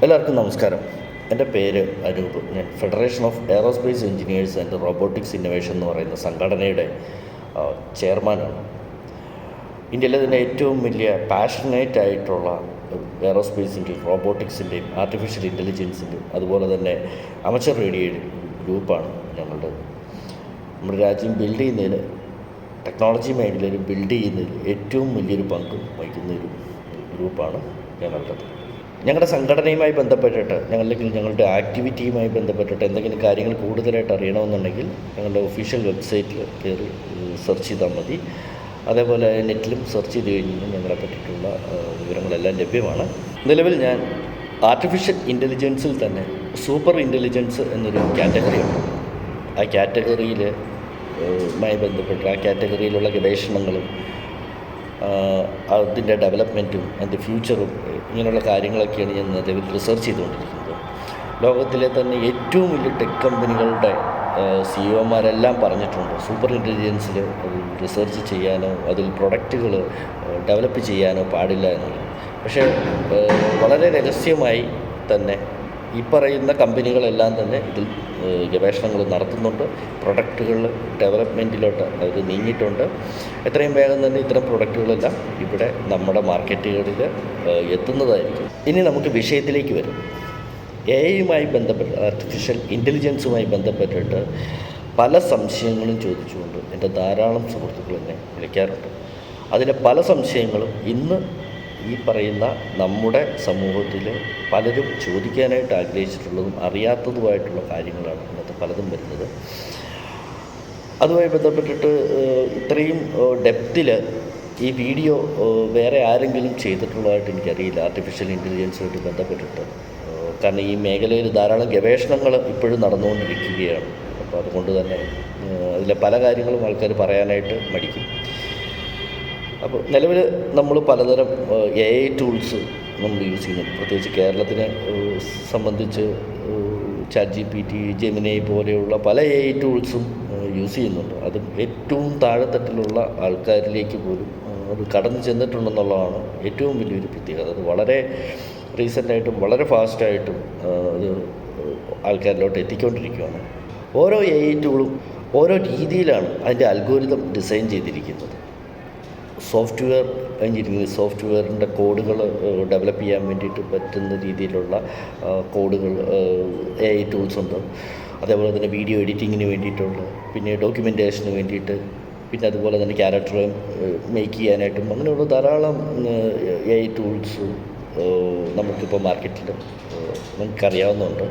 എല്ലാവർക്കും നമസ്കാരം. എൻ്റെ പേര് അനൂപ്. ഞാൻ federation of aerospace engineers and robotics innovation എന്ന് പറയുന്ന സംഘടനയുടെ ചെയർമാനാണ്. ഇന്ത്യയിലെ തന്നെ ഏറ്റവും വലിയ പാഷനേറ്റ് ആയിട്ടുള്ള എയറോസ്പേസിൻ്റെയും റോബോട്ടിക്സിൻ്റെയും ആർട്ടിഫിഷ്യൽ ഇൻ്റലിജൻസിൻ്റെയും അതുപോലെ തന്നെ അമച്ചർ റേഡിയോ ഗ്രൂപ്പാണ് ഞങ്ങളുടെ. നമ്മുടെ രാജ്യം ബിൽഡ് ചെയ്യുന്നതിൽ, ടെക്നോളജി മേഖലയിൽ ബിൽഡ് ചെയ്യുന്നതിൽ ഏറ്റവും വലിയൊരു പങ്കും വഹിക്കുന്ന ഒരു ഗ്രൂപ്പാണ് ഞങ്ങളുടേത്. ഞങ്ങളുടെ സംഘടനയുമായി ബന്ധപ്പെട്ടിട്ട് ഞങ്ങളുടെ ആക്ടിവിറ്റിയുമായി ബന്ധപ്പെട്ടിട്ട് എന്തെങ്കിലും കാര്യങ്ങൾ കൂടുതലായിട്ട് അറിയണമെന്നുണ്ടെങ്കിൽ ഞങ്ങളുടെ ഒഫീഷ്യൽ വെബ്സൈറ്റിൽ കയറി സെർച്ച് ചെയ്താൽ മതി. അതേപോലെ നെറ്റിലും സെർച്ച് ചെയ്ത് കഴിഞ്ഞാൽ ഞങ്ങളെ പറ്റിയിട്ടുള്ള വിവരങ്ങളെല്ലാം ലഭ്യമാണ്. നിലവിൽ ഞാൻ ആർട്ടിഫിഷ്യൽ ഇൻ്റലിജൻസിൽ തന്നെ സൂപ്പർ ഇൻ്റലിജൻസ് എന്നൊരു കാറ്റഗറിയുണ്ട്. ആ കാറ്റഗറിയിൽ ബന്ധപ്പെട്ട് ആ കാറ്റഗറിയിലുള്ള ഗവേഷണങ്ങളും അതിൻ്റെ ഡെവലപ്മെൻറ്റും അതിൻ്റെ ഫ്യൂച്ചറും ഇങ്ങനെയുള്ള കാര്യങ്ങളൊക്കെയാണ് ഞാൻ നിലവിൽ റിസർച്ച് ചെയ്തുകൊണ്ടിരിക്കുന്നത്. ലോകത്തിലെ തന്നെ ഏറ്റവും വലിയ ടെക് കമ്പനികളുടെ സിഇഒമാരെല്ലാം പറഞ്ഞിട്ടുണ്ട് സൂപ്പർ ഇൻ്റലിജൻസിൽ റിസർച്ച് ചെയ്യാനോ അതിൽ പ്രൊഡക്റ്റുകൾ ഡെവലപ്പ് ചെയ്യാനോ പാടില്ല എന്നുള്ളത്. പക്ഷേ വളരെ രഹസ്യമായി തന്നെ ഈ പറയുന്ന കമ്പനികളെല്ലാം തന്നെ ഇതിൽ ഗവേഷണങ്ങൾ നടത്തുന്നുണ്ട്. പ്രൊഡക്റ്റുകൾ ഡെവലപ്മെൻറ്റിലോട്ട് അവർ നീങ്ങിയിട്ടുണ്ട്. എത്രയും വേഗം തന്നെ ഇത്തരം പ്രൊഡക്റ്റുകളെല്ലാം ഇവിടെ നമ്മുടെ മാർക്കറ്റുകളിൽ എത്തുന്നതായിരിക്കും. ഇനി നമുക്ക് വിഷയത്തിലേക്ക് വരും. എഐയുമായി ബന്ധപ്പെട്ട്, ആർട്ടിഫിഷ്യൽ ഇൻ്റലിജൻസുമായി ബന്ധപ്പെട്ടിട്ട് പല സംശയങ്ങളും ചോദിച്ചുകൊണ്ട് എൻ്റെ ധാരാളം സുഹൃത്തുക്കൾ എന്നെ വിളിക്കാറുണ്ട്. അതിലെ പല സംശയങ്ങളും ഇന്ന് ഈ പറയുന്ന നമ്മുടെ സമൂഹത്തിൽ പലരും ചോദിക്കാനായിട്ട് ആഗ്രഹിച്ചിട്ടുള്ളതും അറിയാത്തതുമായിട്ടുള്ള കാര്യങ്ങളാണ് ഇന്നത്തെ പലതും വരുന്നത്. അതുമായി ബന്ധപ്പെട്ടിട്ട് ഇത്രയും ഡെപ്തിൽ ഈ വീഡിയോ വേറെ ആരെങ്കിലും ചെയ്തിട്ടുള്ളതായിട്ട് എനിക്കറിയില്ല ആർട്ടിഫിഷ്യൽ ഇൻ്റലിജൻസുമായിട്ട് ബന്ധപ്പെട്ടിട്ട്. കാരണം ഈ മേഖലയിൽ ധാരാളം ഗവേഷണങ്ങൾ ഇപ്പോഴും നടന്നുകൊണ്ടിരിക്കുകയാണ്. അപ്പോൾ അതുകൊണ്ട് തന്നെ അതിലെ പല കാര്യങ്ങളും ആൾക്കാർ പറയാനായിട്ട് മടിക്കും. അപ്പോൾ നിലവിൽ നമ്മൾ പലതരം AI ടൂൾസ് നമ്മൾ യൂസ് ചെയ്യുന്നുണ്ട്. പ്രത്യേകിച്ച് കേരളത്തിനെ സംബന്ധിച്ച് ChatGPT, ജെമിനി പോലെയുള്ള പല AI ടൂൾസും യൂസ് ചെയ്യുന്നുണ്ട്. അത് ഏറ്റവും താഴെത്തട്ടിലുള്ള ആൾക്കാരിലേക്ക് പോലും അത് കടന്നു ചെന്നിട്ടുണ്ടെന്നുള്ളതാണ് ഏറ്റവും വലിയൊരു പ്രത്യേകത. അത് വളരെ റീസെൻ്റായിട്ടും വളരെ ഫാസ്റ്റായിട്ടും അത് ആൾക്കാരിലോട്ട് എത്തിക്കൊണ്ടിരിക്കുകയാണ്. ഓരോ AI ടൂളും ഓരോ രീതിയിലാണ് അതിൻ്റെ അൽഗോരിതം ഡിസൈൻ ചെയ്തിരിക്കുന്നത്. സോഫ്റ്റ്വെയർ എഞ്ചിനീയറിംഗ്, സോഫ്റ്റ്വെയറിൻ്റെ കോഡുകൾ ഡെവലപ്പ് ചെയ്യാൻ വേണ്ടിയിട്ട് പറ്റുന്ന രീതിയിലുള്ള കോഡുകൾ AI ടൂൾസ് ഉണ്ട്. അതേപോലെ തന്നെ വീഡിയോ എഡിറ്റിങ്ങിന് വേണ്ടിയിട്ടുള്ള, പിന്നെ ഡോക്യുമെൻറ്റേഷന് വേണ്ടിയിട്ട്, പിന്നെ അതുപോലെ തന്നെ ക്യാരക്ടർ മേക്ക് ചെയ്യാനായിട്ടും അങ്ങനെയുള്ള ധാരാളം AI ടൂൾസ് നമുക്കിപ്പോൾ മാർക്കറ്റിൽ നമുക്കറിയാവുന്നുണ്ട്.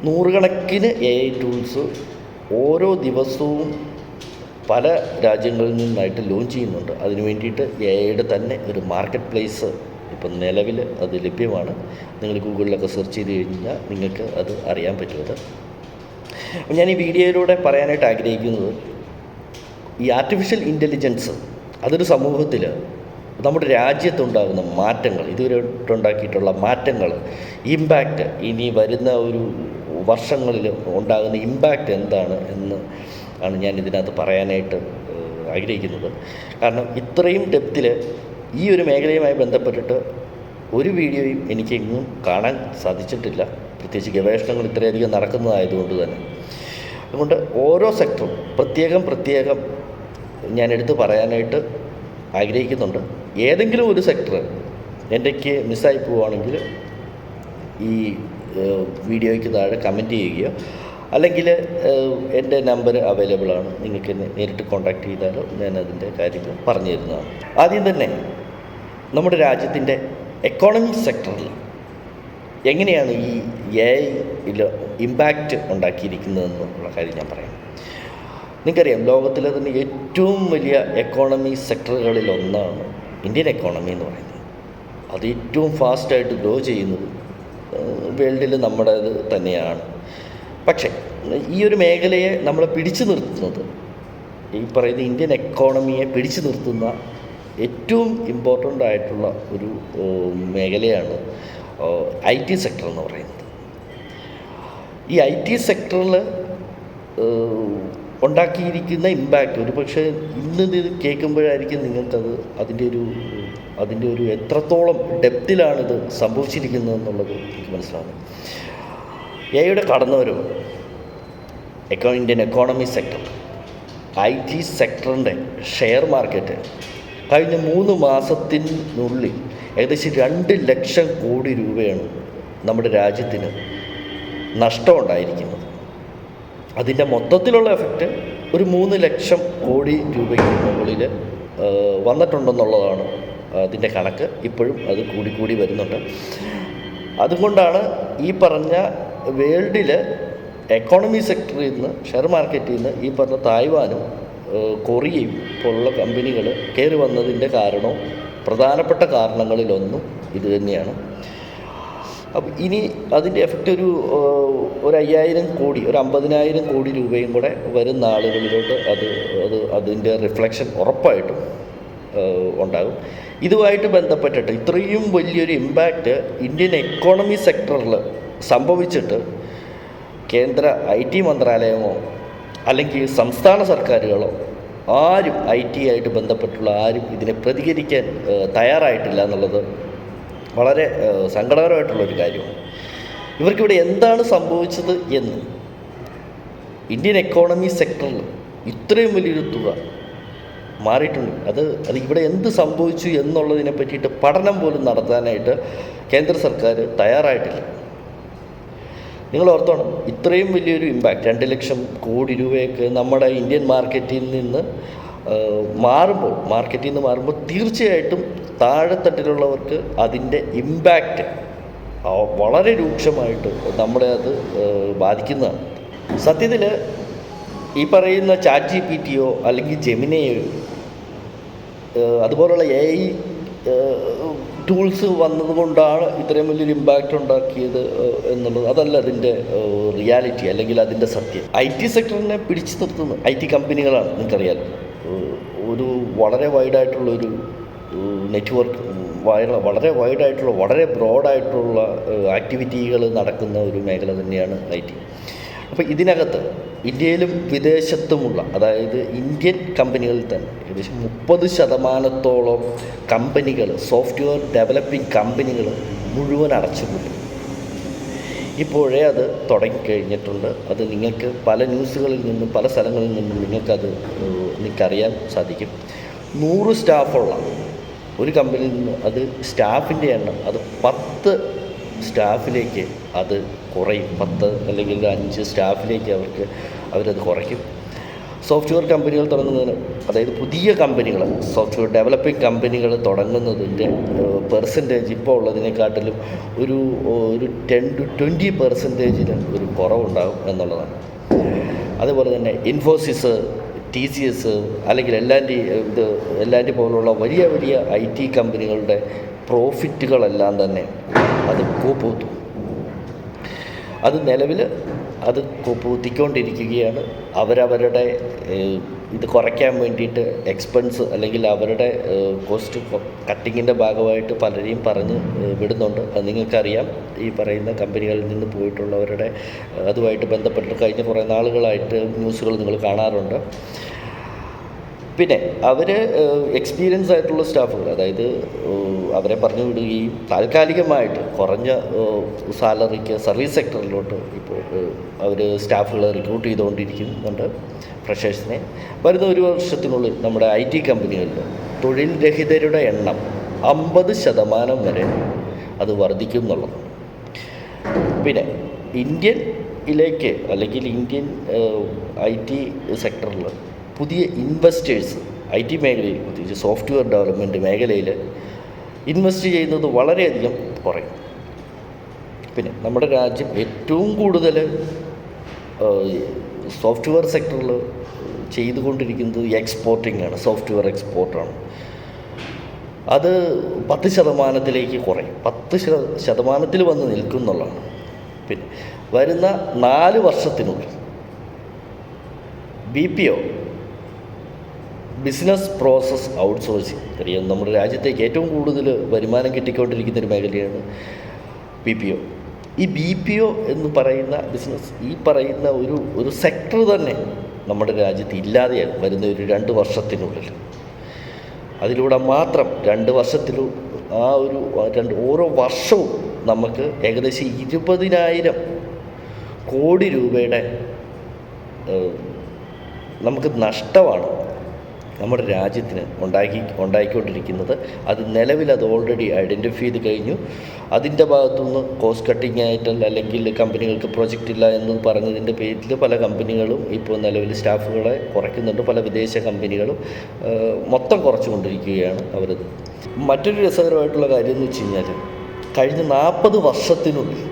നൂറുകണക്കിന് AI ടൂൾസ് ഓരോ ദിവസവും പല രാജ്യങ്ങളിൽ നിന്നായിട്ട് ലോഞ്ച് ചെയ്യുന്നുണ്ട്. അതിന് വേണ്ടിയിട്ട് എഐയുടെ തന്നെ ഒരു മാർക്കറ്റ് പ്ലേസ് ഇപ്പം നിലവിൽ അത് ലഭ്യമാണ്. നിങ്ങൾ ഗൂഗിളിലൊക്കെ സെർച്ച് ചെയ്ത് കഴിഞ്ഞാൽ നിങ്ങൾക്ക് അത് അറിയാൻ പറ്റുമത്. അപ്പം ഞാൻ ഈ വീഡിയോയിലൂടെ പറയാനായിട്ട് ആഗ്രഹിക്കുന്നത്, ഈ ആർട്ടിഫിഷ്യൽ ഇൻ്റലിജൻസ് അതൊരു സമൂഹത്തിൽ നമ്മുടെ രാജ്യത്തുണ്ടാകുന്ന മാറ്റങ്ങൾ, ഇതുവരെ ഉണ്ടാക്കിയിട്ടുള്ള മാറ്റങ്ങൾ, ഇമ്പാക്റ്റ്, ഇനി വരുന്ന ഒരു വർഷങ്ങളിൽ ഉണ്ടാകുന്ന ഇമ്പാക്റ്റ് എന്താണ് എന്ന് ആണ് ഞാൻ ഇതിനകത്ത് പറയാനായിട്ട് ആഗ്രഹിക്കുന്നത്. കാരണം ഇത്രയും ഡെപ്തിൽ ഈ ഒരു മേഖലയുമായി ബന്ധപ്പെട്ടിട്ട് ഒരു വീഡിയോയും എനിക്കെങ്ങും കാണാൻ സാധിച്ചിട്ടില്ല. പ്രത്യേകിച്ച് ഗവേഷണങ്ങൾ ഇത്രയധികം നടക്കുന്നതായതുകൊണ്ട് തന്നെ. അതുകൊണ്ട് ഓരോ സെക്ടറും പ്രത്യേകം ഞാൻ എടുത്ത് പറയാനായിട്ട് ആഗ്രഹിക്കുന്നുണ്ട്. ഏതെങ്കിലും ഒരു സെക്ടർ എൻ്റെക്ക് മിസ്സായി പോവുകയാണെങ്കിൽ ഈ വീഡിയോയ്ക്ക് താഴെ കമൻറ്റ് ചെയ്യുകയോ അല്ലെങ്കിൽ എൻ്റെ നമ്പർ അവൈലബിളാണ്, നിങ്ങൾക്ക് എന്നെ നേരിട്ട് കോൺടാക്റ്റ് ചെയ്താലോ ഞാൻ അതിൻ്റെ കാര്യങ്ങൾ പറഞ്ഞു തരുന്നതാണ്. ആദ്യം തന്നെ നമ്മുടെ രാജ്യത്തിൻ്റെ എക്കോണമിക് സെക്ടറിൽ എങ്ങനെയാണ് ഈ AI ഇമ്പാക്റ്റ് ഉണ്ടാക്കിയിരിക്കുന്നതെന്നുള്ള കാര്യം ഞാൻ പറയാം. നിങ്ങൾക്കറിയാം, ലോകത്തിലെ തന്നെ ഏറ്റവും വലിയ എക്കോണമി സെക്ടറുകളിലൊന്നാണ് ഇന്ത്യൻ എക്കോണമി എന്ന് പറയുന്നത്. അത് ഏറ്റവും ഫാസ്റ്റായിട്ട് ഗ്രോ ചെയ്യുന്നത് വേൾഡിൽ നമ്മുടേത് തന്നെയാണ്. പക്ഷേ ഈ ഒരു മേഖലയെ നമ്മളെ പിടിച്ചു നിർത്തുന്നത്, ഈ പറയുന്ന ഇന്ത്യൻ എക്കോണമിയെ പിടിച്ചു നിർത്തുന്ന ഏറ്റവും ഇമ്പോർട്ടൻ്റ് ആയിട്ടുള്ള ഒരു മേഖലയാണ് IT സെക്ടർ എന്ന് പറയുന്നത്. ഈ IT സെക്ടറിൽ ഉണ്ടാക്കിയിരിക്കുന്ന ഇമ്പാക്റ്റ് ഒരു പക്ഷേ ഇന്നത് കേൾക്കുമ്പോഴായിരിക്കും നിങ്ങൾക്കത് അതിൻ്റെ ഒരു എത്രത്തോളം ഡെപ്തിലാണിത് സംഭവിച്ചിരിക്കുന്നത് എന്നുള്ളത് എനിക്ക് മനസ്സിലാകുന്നത്. എയുടെ കടന്നുവരവ് ഇന്ത്യൻ എക്കോണമി സെക്ടർ, IT സെക്ടറിൻ്റെ ഷെയർ മാർക്കറ്റ് കഴിഞ്ഞ 3 മാസത്തിനുള്ളിൽ ഏകദേശം 2 ലക്ഷം കോടി രൂപയാണ് നമ്മുടെ രാജ്യത്തിന് നഷ്ടമുണ്ടായിരിക്കുന്നത്. അതിൻ്റെ മൊത്തത്തിലുള്ള എഫക്റ്റ് ഒരു 3 ലക്ഷം കോടി രൂപയ്ക്ക് മുകളിൽ വന്നിട്ടുണ്ടെന്നുള്ളതാണ് അതിൻ്റെ കണക്ക്. ഇപ്പോഴും അത് കൂടി വരുന്നുണ്ട്. അതുകൊണ്ടാണ് ഈ പറഞ്ഞ വേൾഡിൽ എക്കോണമി സെക്ടറിൽ നിന്ന്, ഷെയർ മാർക്കറ്റിൽ നിന്ന് ഈ പറഞ്ഞ തായ്വാനും കൊറിയയും പോലുള്ള കമ്പനികൾ കയറി വന്നതിൻ്റെ കാരണവും പ്രധാനപ്പെട്ട കാരണങ്ങളിലൊന്നും ഇത് തന്നെയാണ്. അപ്പം ഇനി അതിൻ്റെ എഫക്റ്റ് ഒരു 5,000 കോടി, ഒരു 50,000 കോടി രൂപയും കൂടെ വരുന്ന ആളുകളിലോട്ട് അതിൻ്റെ റിഫ്ലക്ഷൻ ഉറപ്പായിട്ടും ഉണ്ടാകും. ഇതുമായിട്ട് ബന്ധപ്പെട്ടിട്ട് ഇത്രയും വലിയൊരു ഇമ്പാക്റ്റ് ഇന്ത്യൻ എക്കോണമി സെക്ടറിൽ സംഭവിച്ചിട്ട് കേന്ദ്ര IT മന്ത്രാലയമോ അല്ലെങ്കിൽ സംസ്ഥാന സർക്കാരുകളോ ആരും IT ആയിട്ട് ബന്ധപ്പെട്ടുള്ള ആരും ഇതിനെ പ്രതികരിക്കാൻ തയ്യാറായിട്ടില്ല എന്നുള്ളത് വളരെ സങ്കടകരമായിട്ടുള്ളൊരു കാര്യമാണ്. ഇവർക്കിവിടെ എന്താണ് സംഭവിച്ചത് എന്ന് ഇന്ത്യൻ എക്കോണമി സെക്ടറിൽ ഇത്രയും വലിയൊരു തുക മാറിയിട്ടുണ്ട്. അത് ഇവിടെ എന്ത് സംഭവിച്ചു എന്നുള്ളതിനെ പറ്റിയിട്ട് പഠനം പോലും നടത്താനായിട്ട് കേന്ദ്ര സർക്കാർ തയ്യാറായിട്ടില്ല. നിങ്ങൾ ഓർത്തോണം, ഇത്രയും വലിയൊരു ഇമ്പാക്റ്റ് 2 ലക്ഷം കോടി രൂപയൊക്കെ നമ്മുടെ ഇന്ത്യൻ മാർക്കറ്റിൽ നിന്ന് മാറുമ്പോൾ തീർച്ചയായിട്ടും താഴെത്തട്ടിലുള്ളവർക്ക് അതിൻ്റെ ഇമ്പാക്റ്റ് വളരെ രൂക്ഷമായിട്ട് നമ്മളെ അത് ബാധിക്കുന്നതാണ്. സത്യത്തിൽ ഈ പറയുന്ന ChatGPTയോ അല്ലെങ്കിൽ ജെമിനിയോ അതുപോലുള്ള AI ടൂൾസ് വന്നതുകൊണ്ടാണ് ഇത്രയും വലിയൊരു ഇമ്പാക്റ്റ് ഉണ്ടാക്കിയത് എന്നുള്ളത് അതല്ല അതിൻ്റെ റിയാലിറ്റി, അല്ലെങ്കിൽ അതിൻ്റെ സത്യം. IT സെക്ടറിനെ പിടിച്ചു നിർത്തുന്ന IT കമ്പനികളാണ്. നിങ്ങൾക്കറിയാലോ, ഒരു വളരെ വൈഡായിട്ടുള്ളൊരു നെറ്റ്വർക്ക്, വളരെ വൈഡായിട്ടുള്ള, വളരെ ബ്രോഡായിട്ടുള്ള ആക്ടിവിറ്റികൾ നടക്കുന്ന ഒരു മേഖല തന്നെയാണ് IT. അപ്പോൾ ഇതിനകത്ത് ഇന്ത്യയിലും വിദേശത്തുമുള്ള, അതായത് ഇന്ത്യൻ കമ്പനികളിൽ തന്നെ ഏകദേശം 30% കമ്പനികൾ, സോഫ്റ്റ്വെയർ ഡെവലപ്പിംഗ് കമ്പനികൾ മുഴുവൻ അടച്ചുപൂട്ടി. ഇപ്പോഴേ അത് തുടങ്ങിക്കഴിഞ്ഞിട്ടുണ്ട്. അത് നിങ്ങൾക്ക് പല ന്യൂസുകളിൽ നിന്നും പല സ്ഥലങ്ങളിൽ നിന്നും നിങ്ങൾക്കറിയാൻ സാധിക്കും. 100 സ്റ്റാഫുള്ള ഒരു കമ്പനിയിൽ നിന്ന് അത് സ്റ്റാഫിൻ്റെ എണ്ണം അത് 10 സ്റ്റാഫിലേക്ക് അത് കുറയും. 10 അല്ലെങ്കിൽ 5 സ്റ്റാഫിലേക്ക് അവരത് കുറയ്ക്കും. സോഫ്റ്റ്വെയർ കമ്പനികൾ തുടങ്ങുന്നതിന്, അതായത് പുതിയ കമ്പനികൾ, സോഫ്റ്റ്വെയർ ഡെവലപ്പിംഗ് കമ്പനികൾ തുടങ്ങുന്നതിൻ്റെ പെർസെൻറ്റേജ് ഇപ്പോൾ ഉള്ളതിനെക്കാട്ടിലും ഒരു 10-20% ഒരു കുറവുണ്ടാകും എന്നുള്ളതാണ്. അതുപോലെ തന്നെ ഇൻഫോസിസ്, TCS അല്ലെങ്കിൽ എല്ലാൻറ്റി പോലുള്ള വലിയ IT കമ്പനികളുടെ പ്രോഫിറ്റുകളെല്ലാം തന്നെ അത് കൂപ്പുകുത്തും. അത് നിലവിൽ അത് കൂപ്പുകുത്തിക്കൊണ്ടിരിക്കുകയാണ്. അവരവരുടെ ഇത് കുറയ്ക്കാൻ വേണ്ടിയിട്ട് എക്സ്പെൻസ് അല്ലെങ്കിൽ അവരുടെ കോസ്റ്റ് കട്ടിങ്ങിൻ്റെ ഭാഗമായിട്ട് പലരെയും പറഞ്ഞ് വിടുന്നുണ്ട്. അത് നിങ്ങൾക്കറിയാം. ഈ പറയുന്ന കമ്പനികളിൽ നിന്ന് പോയിട്ടുള്ളവരുടെ അതുമായിട്ട് ബന്ധപ്പെട്ട് കഴിഞ്ഞ കുറേ നാളുകളായിട്ട് ന്യൂസുകൾ നിങ്ങൾ കാണാറുണ്ട്. പിന്നെ അവർ എക്സ്പീരിയൻസ് ആയിട്ടുള്ള സ്റ്റാഫുകൾ, അതായത് അവരെ പറഞ്ഞു വിടുകയും താൽക്കാലികമായിട്ട് കുറഞ്ഞ സാലറിക്ക് സർവീസ് സെക്ടറിലോട്ട് ഇപ്പോൾ അവർ സ്റ്റാഫുകളെ റിക്രൂട്ട് ചെയ്തുകൊണ്ടിരിക്കുന്നുണ്ട്, ഫ്രഷേഴ്സിനെ. വരുന്ന 1 വർഷത്തിനുള്ളിൽ നമ്മുടെ IT കമ്പനികളിൽ തൊഴിൽ രഹിതരുടെ എണ്ണം 50% വരെ അത് വർദ്ധിക്കും എന്നുള്ളത്. പിന്നെ ഇന്ത്യയിലേക്ക് അല്ലെങ്കിൽ ഇന്ത്യൻ IT സെക്ടറിൽ പുതിയ ഇൻവെസ്റ്റേഴ്സ് IT മേഖലയിൽ, പ്രത്യേകിച്ച് സോഫ്റ്റ്വെയർ ഡെവലപ്മെൻറ്റ് മേഖലയിൽ ഇൻവെസ്റ്റ് ചെയ്യുന്നത് വളരെയധികം കുറയും. പിന്നെ നമ്മുടെ രാജ്യം ഏറ്റവും കൂടുതൽ സോഫ്റ്റ്വെയർ സെക്ടറിൽ ചെയ്തുകൊണ്ടിരിക്കുന്നത് എക്സ്പോർട്ടിംഗ് ആണ്, സോഫ്റ്റ്വെയർ എക്സ്പോർട്ടാണ്. അത് 10%-ലേക്ക് കുറയും, 10% വന്ന് നിൽക്കും എന്നുള്ളതാണ്. പിന്നെ വരുന്ന 4 വർഷത്തിനുള്ളിൽ BPO, ബിസിനസ് പ്രോസസ് ഔട്ട്സോഴ്സിങ്, അറിയാം, നമ്മുടെ രാജ്യത്തേക്ക് ഏറ്റവും കൂടുതൽ വരുമാനം കിട്ടിക്കൊണ്ടിരിക്കുന്നൊരു മേഖലയാണ് BPO. ഈ BPO എന്ന് പറയുന്ന ബിസിനസ്, ഈ പറയുന്ന ഒരു സെക്ടർ തന്നെ നമ്മുടെ രാജ്യത്ത് ഇല്ലാതെയാകും വരുന്ന ഒരു 2 വർഷത്തിനുള്ളിൽ. അതിലൂടെ മാത്രം 2 വർഷത്തിൽ ഓരോ വർഷവും നമുക്ക് ഏകദേശം 20,000 കോടി രൂപയുടെ നമുക്ക് നഷ്ടമാണ് നമ്മുടെ രാജ്യത്തിന് ഉണ്ടായിക്കൊണ്ടിരിക്കുന്നത്. അത് നിലവിൽ ഓൾറെഡി ഐഡൻറ്റിഫൈ ചെയ്ത് കഴിഞ്ഞു. അതിൻ്റെ ഭാഗത്തുനിന്ന് കോസ്റ്റ് കട്ടിങ് ആയിട്ടല്ല, അല്ലെങ്കിൽ കമ്പനികൾക്ക് പ്രൊജക്റ്റ് ഇല്ല എന്ന് പറഞ്ഞതിൻ്റെ പേരിൽ പല കമ്പനികളും ഇപ്പോൾ നിലവിൽ സ്റ്റാഫുകളെ കുറയ്ക്കുന്നുണ്ട്. പല വിദേശ കമ്പനികളും മൊത്തം കുറച്ചുകൊണ്ടിരിക്കുകയാണ് അവരത്. മറ്റൊരു രസകരമായിട്ടുള്ള കാര്യം എന്ന് വെച്ച് കഴിഞ്ഞാൽ, കഴിഞ്ഞ 40 വർഷത്തിനുള്ളിൽ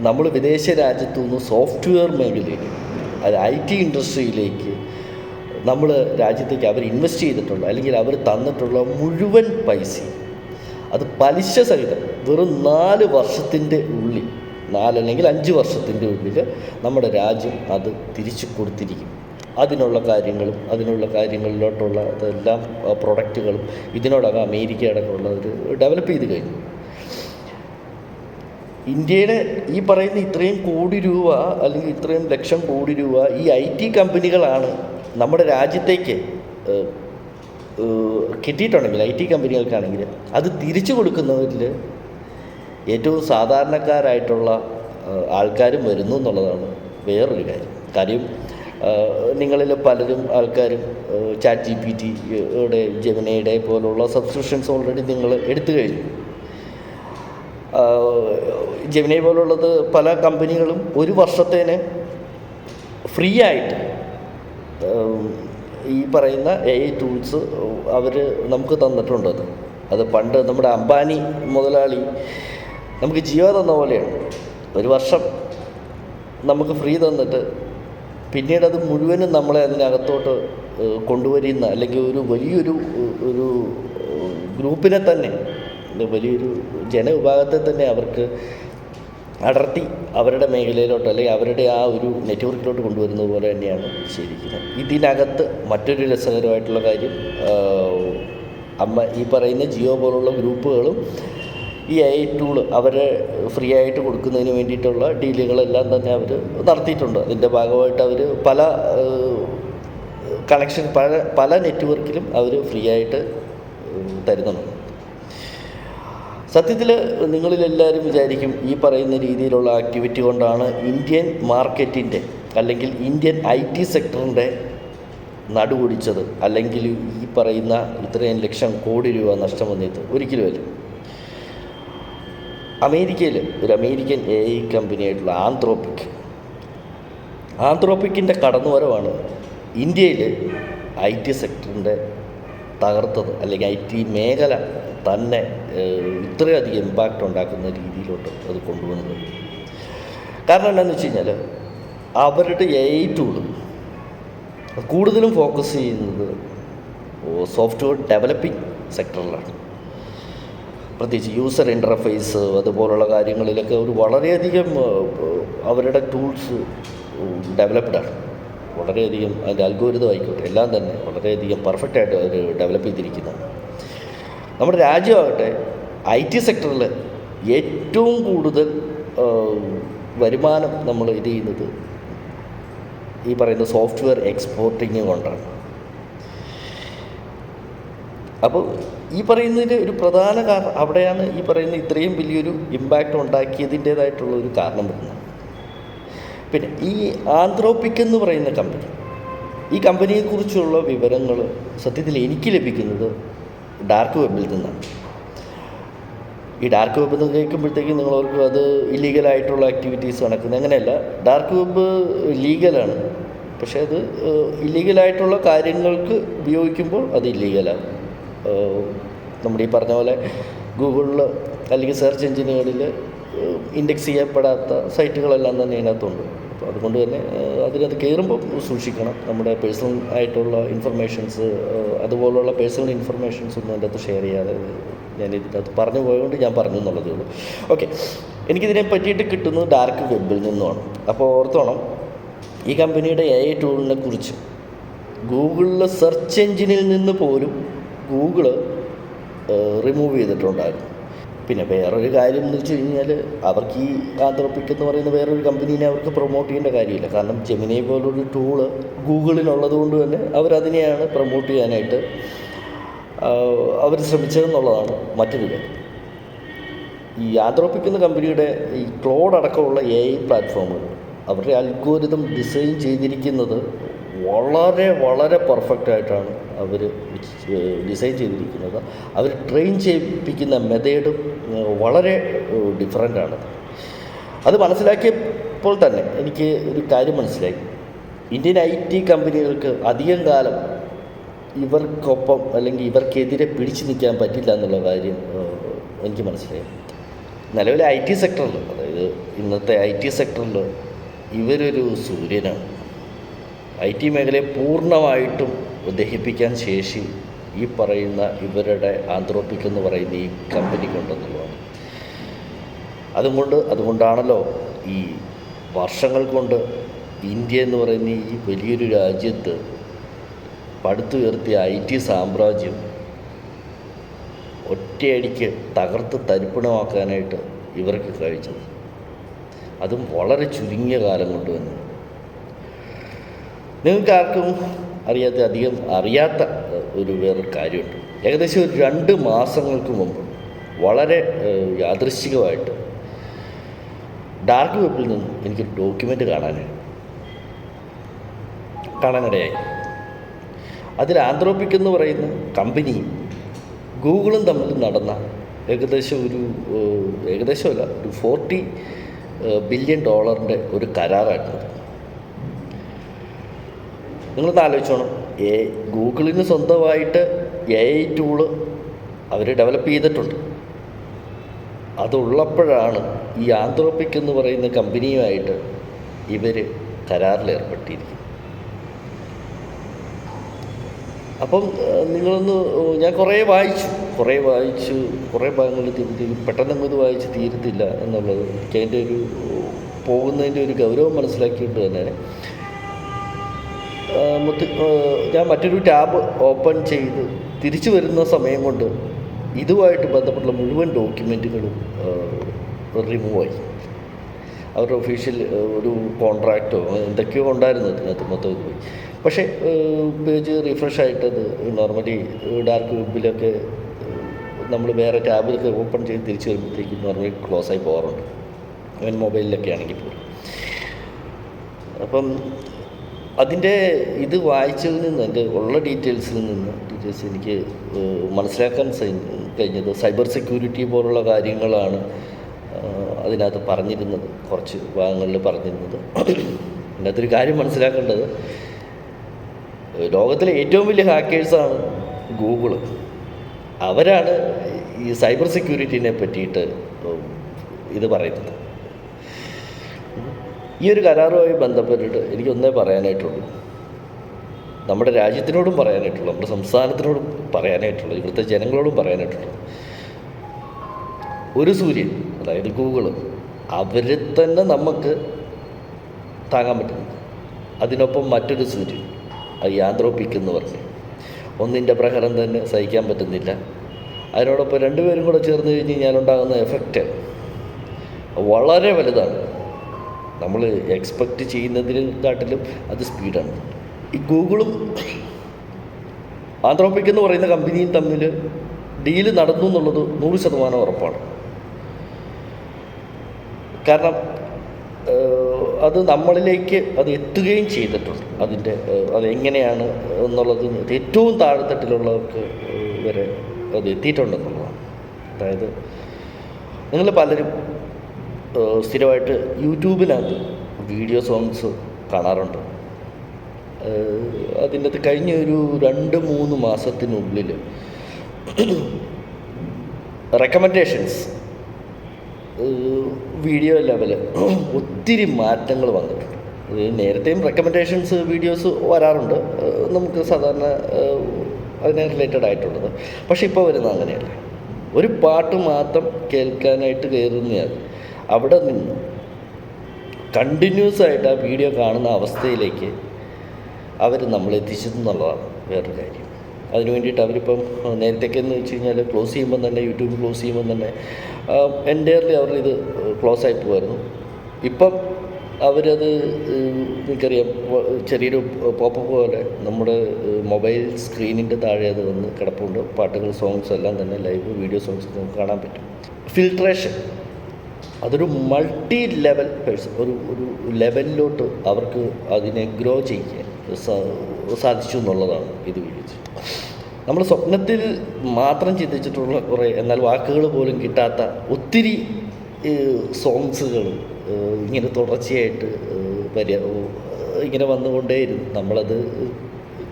നമ്മൾ വിദേശ രാജ്യത്തു നിന്ന് സോഫ്റ്റ്വെയർ മേഖലയിൽ, അത് IT ഇൻഡസ്ട്രിയിലേക്ക് നമ്മൾ രാജ്യത്തേക്ക് അവർ ഇൻവെസ്റ്റ് ചെയ്തിട്ടുള്ള, അല്ലെങ്കിൽ അവർ തന്നിട്ടുള്ള മുഴുവൻ പൈസയും അത് പലിശ സഹിതം വെറും 4 വർഷത്തിൻ്റെ ഉള്ളിൽ, 4 അല്ലെങ്കിൽ 5 വർഷത്തിൻ്റെ ഉള്ളിൽ നമ്മുടെ രാജ്യം അത് തിരിച്ചു കൊടുത്തിരിക്കും. അതിനുള്ള കാര്യങ്ങളിലോട്ടുള്ള അതെല്ലാം പ്രൊഡക്റ്റുകളും ഇതിനോടകം അമേരിക്ക അടക്കമുള്ളവർ ഡെവലപ്പ് ചെയ്ത് കഴിഞ്ഞു. ഇന്ത്യയുടെ ഈ പറയുന്ന ഇത്രയും കോടി രൂപ അല്ലെങ്കിൽ ഇത്രയും ലക്ഷം കോടി രൂപ ഈ IT കമ്പനികളാണ് നമ്മുടെ രാജ്യത്തേക്ക് കിട്ടിയിട്ടുണ്ടെങ്കിൽ, IT കമ്പനികൾക്കാണെങ്കിൽ അത് തിരിച്ചു കൊടുക്കുന്നവരിൽ ഏറ്റവും സാധാരണക്കാരായിട്ടുള്ള ആൾക്കാരും വരുന്നു എന്നുള്ളതാണ് വേറൊരു കാര്യം. നിങ്ങളിൽ പലരും ആൾക്കാരും ChatGPT-യുടെ, ജെമിനിയുടെ പോലുള്ള സബ്സ്ക്രിപ്ഷൻസ് ഓൾറെഡി നിങ്ങൾ എടുത്തു കഴിഞ്ഞു. ജെമിനി പോലുള്ളത് പല കമ്പനികളും ഒരു വർഷത്തേന് ഫ്രീ ആയിട്ട് ഈ പറയുന്ന AI ടൂൾസ് അവർ നമുക്ക് തന്നിട്ടുണ്ട്. അത് പണ്ട് നമ്മുടെ അംബാനി മുതലാളി നമുക്ക് ജിയോ തന്ന പോലെയാണ്. ഒരു വർഷം നമുക്ക് ഫ്രീ തന്നിട്ട് പിന്നീട് അത് മുഴുവനും നമ്മളെ അതിനകത്തോട്ട് കൊണ്ടുവരുന്ന, അല്ലെങ്കിൽ ഒരു വലിയൊരു ഗ്രൂപ്പിനെ തന്നെ, വലിയൊരു ജനവിഭാഗത്തെ തന്നെ അവർക്ക് അടർത്തി അവരുടെ മേഖലയിലോട്ട്, അല്ലെങ്കിൽ അവരുടെ ആ ഒരു നെറ്റ്വർക്കിലോട്ട് കൊണ്ടുവരുന്നത് പോലെ തന്നെയാണ് ശരിക്കുന്നത്. ഇതിനകത്ത് മറ്റൊരു രസകരമായിട്ടുള്ള കാര്യം, ഈ പറയുന്ന ജിയോ പോലുള്ള ഗ്രൂപ്പുകളും ഈ AI ടൂൾ അവരെ ഫ്രീ ആയിട്ട് കൊടുക്കുന്നതിന് വേണ്ടിയിട്ടുള്ള ഡീലുകളെല്ലാം തന്നെ അവർ നടത്തിയിട്ടുണ്ട്. അതിൻ്റെ ഭാഗമായിട്ട് അവർ പല കണക്ഷൻ പല നെറ്റ്വർക്കിലും അവർ ഫ്രീ ആയിട്ട് തരുന്നുണ്ട്. സത്യത്തിൽ നിങ്ങളിലെല്ലാവരും വിചാരിക്കും ഈ പറയുന്ന രീതിയിലുള്ള ആക്ടിവിറ്റി കൊണ്ടാണ് ഇന്ത്യൻ മാർക്കറ്റിൻ്റെ, അല്ലെങ്കിൽ ഇന്ത്യൻ IT സെക്ടറിൻ്റെ നടുകുടിച്ചത്, അല്ലെങ്കിൽ ഈ പറയുന്ന ഇത്രയും ലക്ഷം കോടി രൂപ നഷ്ടം വന്നിട്ട്. ഒരിക്കലുമല്ല. അമേരിക്കയിൽ ഒരു അമേരിക്കൻ AI കമ്പനിയായിട്ടുള്ള ആന്ത്രോപ്പിക്കിൻ്റെ കടന്നുവരവാണ് ഇന്ത്യയിൽ IT സെക്ടറിൻ്റെ തകർത്തത്, അല്ലെങ്കിൽ IT മേഖല തന്നെ ഇത്രയധികം ഇമ്പാക്റ്റ് ഉണ്ടാക്കുന്ന രീതിയിലോട്ട് അത് കൊണ്ടുവന്നത്. കാരണം എന്താണെന്ന് വെച്ച് കഴിഞ്ഞാൽ, അവരുടെ AI ടൂൾ കൂടുതലും ഫോക്കസ് ചെയ്യുന്നത് സോഫ്റ്റ്വെയർ ഡെവലപ്പിംഗ് സെക്ടറിലാണ്. പ്രത്യേകിച്ച് യൂസർ ഇൻ്റർഫേസ് അതുപോലുള്ള കാര്യങ്ങളിലൊക്കെ ഒരു വളരെയധികം അവരുടെ ടൂൾസ് ഡെവലപ്ഡാണ്. വളരെയധികം അതിൻ്റെ അൽഗോരിതം ആയിക്കോട്ടെ എല്ലാം തന്നെ വളരെയധികം പെർഫെക്റ്റായിട്ട് അവർ ഡെവലപ്പ് ചെയ്തിരിക്കുന്നതാണ്. നമ്മുടെ രാജ്യമാകട്ടെ IT സെക്ടറിൽ ഏറ്റവും കൂടുതൽ വരുമാനം നമ്മൾ ഇത് ചെയ്യുന്നത് ഈ പറയുന്ന സോഫ്റ്റ്വെയർ എക്സ്പോർട്ടിങ് കൊണ്ടാണ്. അപ്പോൾ ഈ പറയുന്നതിൻ്റെ ഒരു പ്രധാന കാരണം അവിടെയാണ് ഈ പറയുന്ന ഇത്രയും വലിയൊരു ഇമ്പാക്റ്റ് ഉണ്ടാക്കിയതിൻ്റേതായിട്ടുള്ള ഒരു കാരണം വരുന്നത്. പിന്നെ ഈ ആന്ത്രോപ്പിക് എന്ന് പറയുന്ന കമ്പനി, ഈ കമ്പനിയെക്കുറിച്ചുള്ള വിവരങ്ങൾ സത്യത്തിൽ എനിക്ക് ലഭിക്കുന്നത് ഡാർക്ക് വെബിൽ നിന്നാണ്. ഈ ഡാർക്ക് വെബ് എന്ന് കേൾക്കുമ്പോഴത്തേക്കും നിങ്ങളവർക്ക് അത് ഇല്ലീഗലായിട്ടുള്ള ആക്ടിവിറ്റീസ് നടക്കുന്നത്. അങ്ങനെയല്ല, ഡാർക്ക് വെബ് ലീഗലാണ്, പക്ഷേ അത് ഇല്ലീഗലായിട്ടുള്ള കാര്യങ്ങൾക്ക് ഉപയോഗിക്കുമ്പോൾ അത് ഇല്ലീഗലാണ്. നമ്മുടെ ഈ പറഞ്ഞ പോലെ ഗൂഗിളിൽ അല്ലെങ്കിൽ സെർച്ച് എഞ്ചിനുകളിൽ ഇൻഡെക്സ് ചെയ്യപ്പെടാത്ത സൈറ്റുകളെല്ലാം തന്നെ ഇതിനകത്തുണ്ട്. അപ്പോൾ അതുകൊണ്ട് തന്നെ അതിനകത്ത് കയറുമ്പോൾ സൂക്ഷിക്കണം. നമ്മുടെ പേഴ്സണൽ ആയിട്ടുള്ള ഇൻഫർമേഷൻസ്, അതുപോലുള്ള പേഴ്സണൽ ഇൻഫർമേഷൻസ് ഒന്നും അതിൻ്റെ അകത്ത് ഷെയർ ചെയ്യാതെ, ഞാൻ ഇതിനകത്ത് പറഞ്ഞു പോയതുകൊണ്ട് ഞാൻ പറഞ്ഞു എന്നുള്ളതേ ഉള്ളൂ. ഓക്കെ, എനിക്കിതിനെ പറ്റിയിട്ട് കിട്ടുന്നത് ഡാർക്ക് വെബിൽ നിന്നുമാണ്. അപ്പോൾ ഓർത്തോണം, ഈ കമ്പനിയുടെ AI ടൂളിനെ കുറിച്ച് ഗൂഗിളിലെ സെർച്ച് എഞ്ചിനിൽ നിന്ന് പോലും ഗൂഗിള് റിമൂവ് ചെയ്തിട്ടുണ്ടായിരുന്നു. പിന്നെ വേറൊരു കാര്യം എന്ന് വെച്ച് കഴിഞ്ഞാൽ അവർക്ക് ഈ ആന്ത്രോപിക് എന്ന് പറയുന്ന വേറൊരു കമ്പനീനെ അവർക്ക് പ്രൊമോട്ട് ചെയ്യേണ്ട കാര്യമില്ല. കാരണം ജെമിനി പോലൊരു ടൂള് ഗൂഗിളിനുള്ളത് കൊണ്ട് തന്നെ അവരതിനെയാണ് പ്രൊമോട്ട് ചെയ്യാനായിട്ട് അവർ ശ്രമിച്ചതെന്നുള്ളതാണ് മറ്റൊരു കാര്യം. ഈ ആന്ത്രോപിക് എന്ന കമ്പനിയുടെ ഈ ക്ലോഡ് അടക്കമുള്ള AI പ്ലാറ്റ്ഫോമുകൾ അവരുടെ അൽഗോരിതം ഡിസൈൻ ചെയ്തിരിക്കുന്നത് വളരെ വളരെ പെർഫെക്റ്റായിട്ടാണ് അവർ ഡിസൈൻ ചെയ്തിരിക്കുന്നത്. അവർ ട്രെയിൻ ചെയ്യിപ്പിക്കുന്ന മെത്തേഡും വളരെ ഡിഫറൻ്റാണ്. അത് മനസ്സിലാക്കിയപ്പോൾ തന്നെ എനിക്ക് ഒരു കാര്യം മനസ്സിലായി. ഇന്ത്യൻ IT കമ്പനികൾക്ക് അധികം കാലം ഇവർക്കൊപ്പം അല്ലെങ്കിൽ ഇവർക്കെതിരെ പിടിച്ചു നിൽക്കാൻ പറ്റില്ല എന്നുള്ള കാര്യം എനിക്ക് മനസ്സിലായി. നിലവിലെ IT സെക്ടറിൽ, അതായത് ഇന്നത്തെ IT സെക്ടറിൽ ഇവരൊരു സൂര്യനാണ്. IT മേഖലയെ പൂർണ്ണമായിട്ടും ദഹിപ്പിക്കാൻ ശേഷി ഈ പറയുന്ന ഇവരുടെ ആന്ത്രോപിക് എന്ന് പറയുന്ന ഈ കമ്പനിക്കുണ്ടെന്നുള്ളതാണ്. അതുകൊണ്ടാണല്ലോ ഈ വർഷങ്ങൾ കൊണ്ട് ഇന്ത്യ എന്ന് പറയുന്ന ഈ വലിയൊരു രാജ്യത്ത് പടുത്തുയർത്തിയ IT സാമ്രാജ്യം ഒറ്റയടിക്ക് തകർത്ത് തരിപ്പണമാക്കാനായിട്ട് ഇവർക്ക് കഴിച്ചത്. അതും വളരെ ചുരുങ്ങിയ കാലം കൊണ്ട് തന്നെ. നിങ്ങൾക്കാർക്കും അധികം അറിയാത്ത ഒരു വേറൊരു കാര്യമുണ്ട്. ഏകദേശം ഒരു 2 മാസങ്ങൾക്ക് മുമ്പ് വളരെ യാദൃശ്ചികമായിട്ട് ഡാർക്ക് വെബിൽ നിന്നും എനിക്കൊരു ഡോക്യുമെൻ്റ് കാണാനിടയായി. അതിൽ ആന്ത്രോപിക് എന്ന് പറയുന്ന കമ്പനിയും ഗൂഗിളും തമ്മിൽ നടന്ന ഏകദേശമല്ല ഒരു $40 ബില്യൺ ഒരു കരാറായിരുന്നു. നിങ്ങളൊന്ന് ആലോചിച്ചോണം. ഗൂഗിളിന് സ്വന്തമായിട്ട് AI ടൂള് അവർ ഡെവലപ്പ് ചെയ്തിട്ടുണ്ട്. അതുള്ളപ്പോഴാണ് ഈ ആന്ത്രോപിക് എന്ന് പറയുന്ന കമ്പനിയുമായിട്ട് ഇവർ കരാറിലേർപ്പെട്ടിരിക്കുന്നത്. അപ്പം ഞാൻ കുറേ വായിച്ചു കുറേ ഭാഗങ്ങൾ പെട്ടെന്നൊന്നും ഇത് വായിച്ച് തീരത്തില്ല എന്നുള്ളത് എനിക്ക് അതിൻ്റെ പോകുന്നതിൻ്റെ ഒരു ഗൗരവം മനസ്സിലാക്കിയിട്ട് തന്നെ ഞാൻ മറ്റൊരു ടാബ് ഓപ്പൺ ചെയ്ത് തിരിച്ചു വരുന്ന സമയം കൊണ്ട് ഇതുമായിട്ട് ബന്ധപ്പെട്ടുള്ള മുഴുവൻ ഡോക്യുമെൻറ്റുകളും റിമൂവായി. അവരുടെ ഒഫീഷ്യൽ ഒരു കോൺട്രാക്റ്റോ എന്തൊക്കെയോ ഉണ്ടായിരുന്നു അതിനകത്ത് മൊത്തം ഇത് പോയി. പക്ഷേ പേജ് റിഫ്രഷ് ആയിട്ടത് നോർമലി ഡാർക്ക് വെബിലൊക്കെ നമ്മൾ വേറെ ടാബിലൊക്കെ ഓപ്പൺ ചെയ്ത് തിരിച്ച് വരുമ്പോഴത്തേക്കും നോർമലി ക്ലോസ് ആയി പോകാറുണ്ട്, അങ്ങനെ മൊബൈലിലൊക്കെ ആണെങ്കിൽ പോലും. അപ്പം അതിൻ്റെ ഇത് വായിച്ചതിൽ നിന്ന് എൻ്റെ ഉള്ള ഡീറ്റെയിൽസ് എനിക്ക് മനസ്സിലാക്കാൻ കഴിഞ്ഞത് സൈബർ സെക്യൂരിറ്റി പോലുള്ള കാര്യങ്ങളാണ് അതിനകത്ത് പറഞ്ഞിരുന്നത്. കുറച്ച് ഭാഗങ്ങളിൽ പറഞ്ഞിരുന്നത് അതിനകത്തൊരു കാര്യം മനസ്സിലാക്കേണ്ടത്, ലോകത്തിലെ ഏറ്റവും വലിയ ഹാക്കേഴ്സാണ് ഗൂഗിള്. അവരാണ് ഈ സൈബർ സെക്യൂരിറ്റിനെ പറ്റിയിട്ട് ഇത് പറയുന്നത്. ഈ ഒരു കരാറുമായി ബന്ധപ്പെട്ടിട്ട് എനിക്കൊന്നേ പറയാനായിട്ടുള്ളൂ, നമ്മുടെ രാജ്യത്തിനോടും പറയാനായിട്ടുള്ളൂ, നമ്മുടെ സംസ്ഥാനത്തിനോടും പറയാനായിട്ടുള്ളൂ, ഇവിടുത്തെ ജനങ്ങളോടും പറയാനായിട്ടുള്ളൂ. ഒരു സൂര്യൻ, അതായത് ഗൂഗിള്, അവരെ തന്നെ നമുക്ക് താങ്ങാൻ പറ്റുന്നു. അതിനൊപ്പം മറ്റൊരു സൂര്യൻ, ഈ ആന്ത്രോപിക് എന്ന് പറഞ്ഞ് ഒന്നിൻ്റെ പ്രഹരം തന്നെ സഹിക്കാൻ പറ്റുന്നില്ല. അതിനോടൊപ്പം രണ്ടുപേരും കൂടെ ചേർന്ന് കഴിഞ്ഞ് കഴിഞ്ഞാലുണ്ടാകുന്ന എഫക്റ്റ് വളരെ വലുതാണ്. നമ്മൾ എക്സ്പെക്റ്റ് ചെയ്യുന്നതിനെക്കാട്ടിലും അത് സ്പീഡാണ്. ഈ ഗൂഗിളും ആന്ത്രോപിക് എന്ന് പറയുന്ന കമ്പനിയും തമ്മിൽ ഡീല് നടന്നു എന്നുള്ളത് 100% ഉറപ്പാണ്. കാരണം അത് നമ്മളിലേക്ക് അത് എത്തുകയും ചെയ്തിട്ടുണ്ട്. അതെങ്ങനെയാണ് എന്നുള്ളത് ഏറ്റവും താഴെത്തട്ടിലുള്ളവർക്ക് വരെ അത് എത്തിയിട്ടുണ്ടെന്നുള്ളതാണ്. അതായത് നിങ്ങൾ പലരും സ്ഥിരമായിട്ട് യൂട്യൂബിനകത്ത് വീഡിയോ സോങ്സ് കാണാറുണ്ട്. അതിൻ്റെ അകത്ത് കഴിഞ്ഞ ഒരു 2-3 മാസത്തിനുള്ളിൽ റെക്കമെൻഡേഷൻസ് വീഡിയോ ലെവല് ഒത്തിരി മാറ്റങ്ങൾ വന്നിട്ടുണ്ട്. നേരത്തെയും റെക്കമെൻഡേഷൻസ് വീഡിയോസ് വരാറുണ്ട് നമുക്ക് സാധാരണ അതിനെ റിലേറ്റഡ് ആയിട്ടുള്ളത്. പക്ഷെ ഇപ്പോൾ വരുന്നത് അങ്ങനെയല്ല. ഒരു പാട്ട് മാത്രം കേൾക്കാനായിട്ട് കയറുന്നയാൾ അവിടെ നിന്ന് കണ്ടിന്യൂസ് ആയിട്ട് ആ വീഡിയോ കാണുന്ന അവസ്ഥയിലേക്ക് അവർ നമ്മളെത്തിച്ചെന്നുള്ളതാണ് വേറൊരു കാര്യം. അതിന് വേണ്ടിയിട്ട് അവരിപ്പം നേരത്തേക്കെന്ന് വെച്ച് കഴിഞ്ഞാൽ ക്ലോസ് ചെയ്യുമ്പം തന്നെ യൂട്യൂബ് ക്ലോസ് ചെയ്യുമ്പം തന്നെ എൻ്റയർലി അവർ ഇത് ക്ലോസ് ആയി പോകുമായിരുന്നു. ഇപ്പം അവരത് എനിക്കറിയാം ചെറിയൊരു പോപ്പപ്പ് പോലെ നമ്മുടെ മൊബൈൽ സ്ക്രീനിൻ്റെ താഴെ അത് വന്ന് കിടപ്പുണ്ട്. പാട്ടുകൾ, സോങ്സ് എല്ലാം തന്നെ ലൈവ് വീഡിയോ സോങ്സ് നമുക്ക് കാണാൻ പറ്റും. ഫിൽട്രേഷൻ അതൊരു മൾട്ടി ലെവൽ ഒരു ലെവലിലോട്ട് അവർക്ക് അതിനെ ഗ്രോ ചെയ്യാൻ സാധിച്ചു എന്നുള്ളതാണ് ഇത് ഉപയോഗിച്ച്. നമ്മൾ സ്വപ്നത്തിൽ മാത്രം ചിന്തിച്ചിട്ടുള്ള കുറേ, എന്നാൽ വാക്കുകൾ പോലും കിട്ടാത്ത ഒത്തിരി സോങ്സുകൾ ഇങ്ങനെ തുടർച്ചയായിട്ട് ഇങ്ങനെ വന്നുകൊണ്ടേയിരുന്നു. നമ്മളത്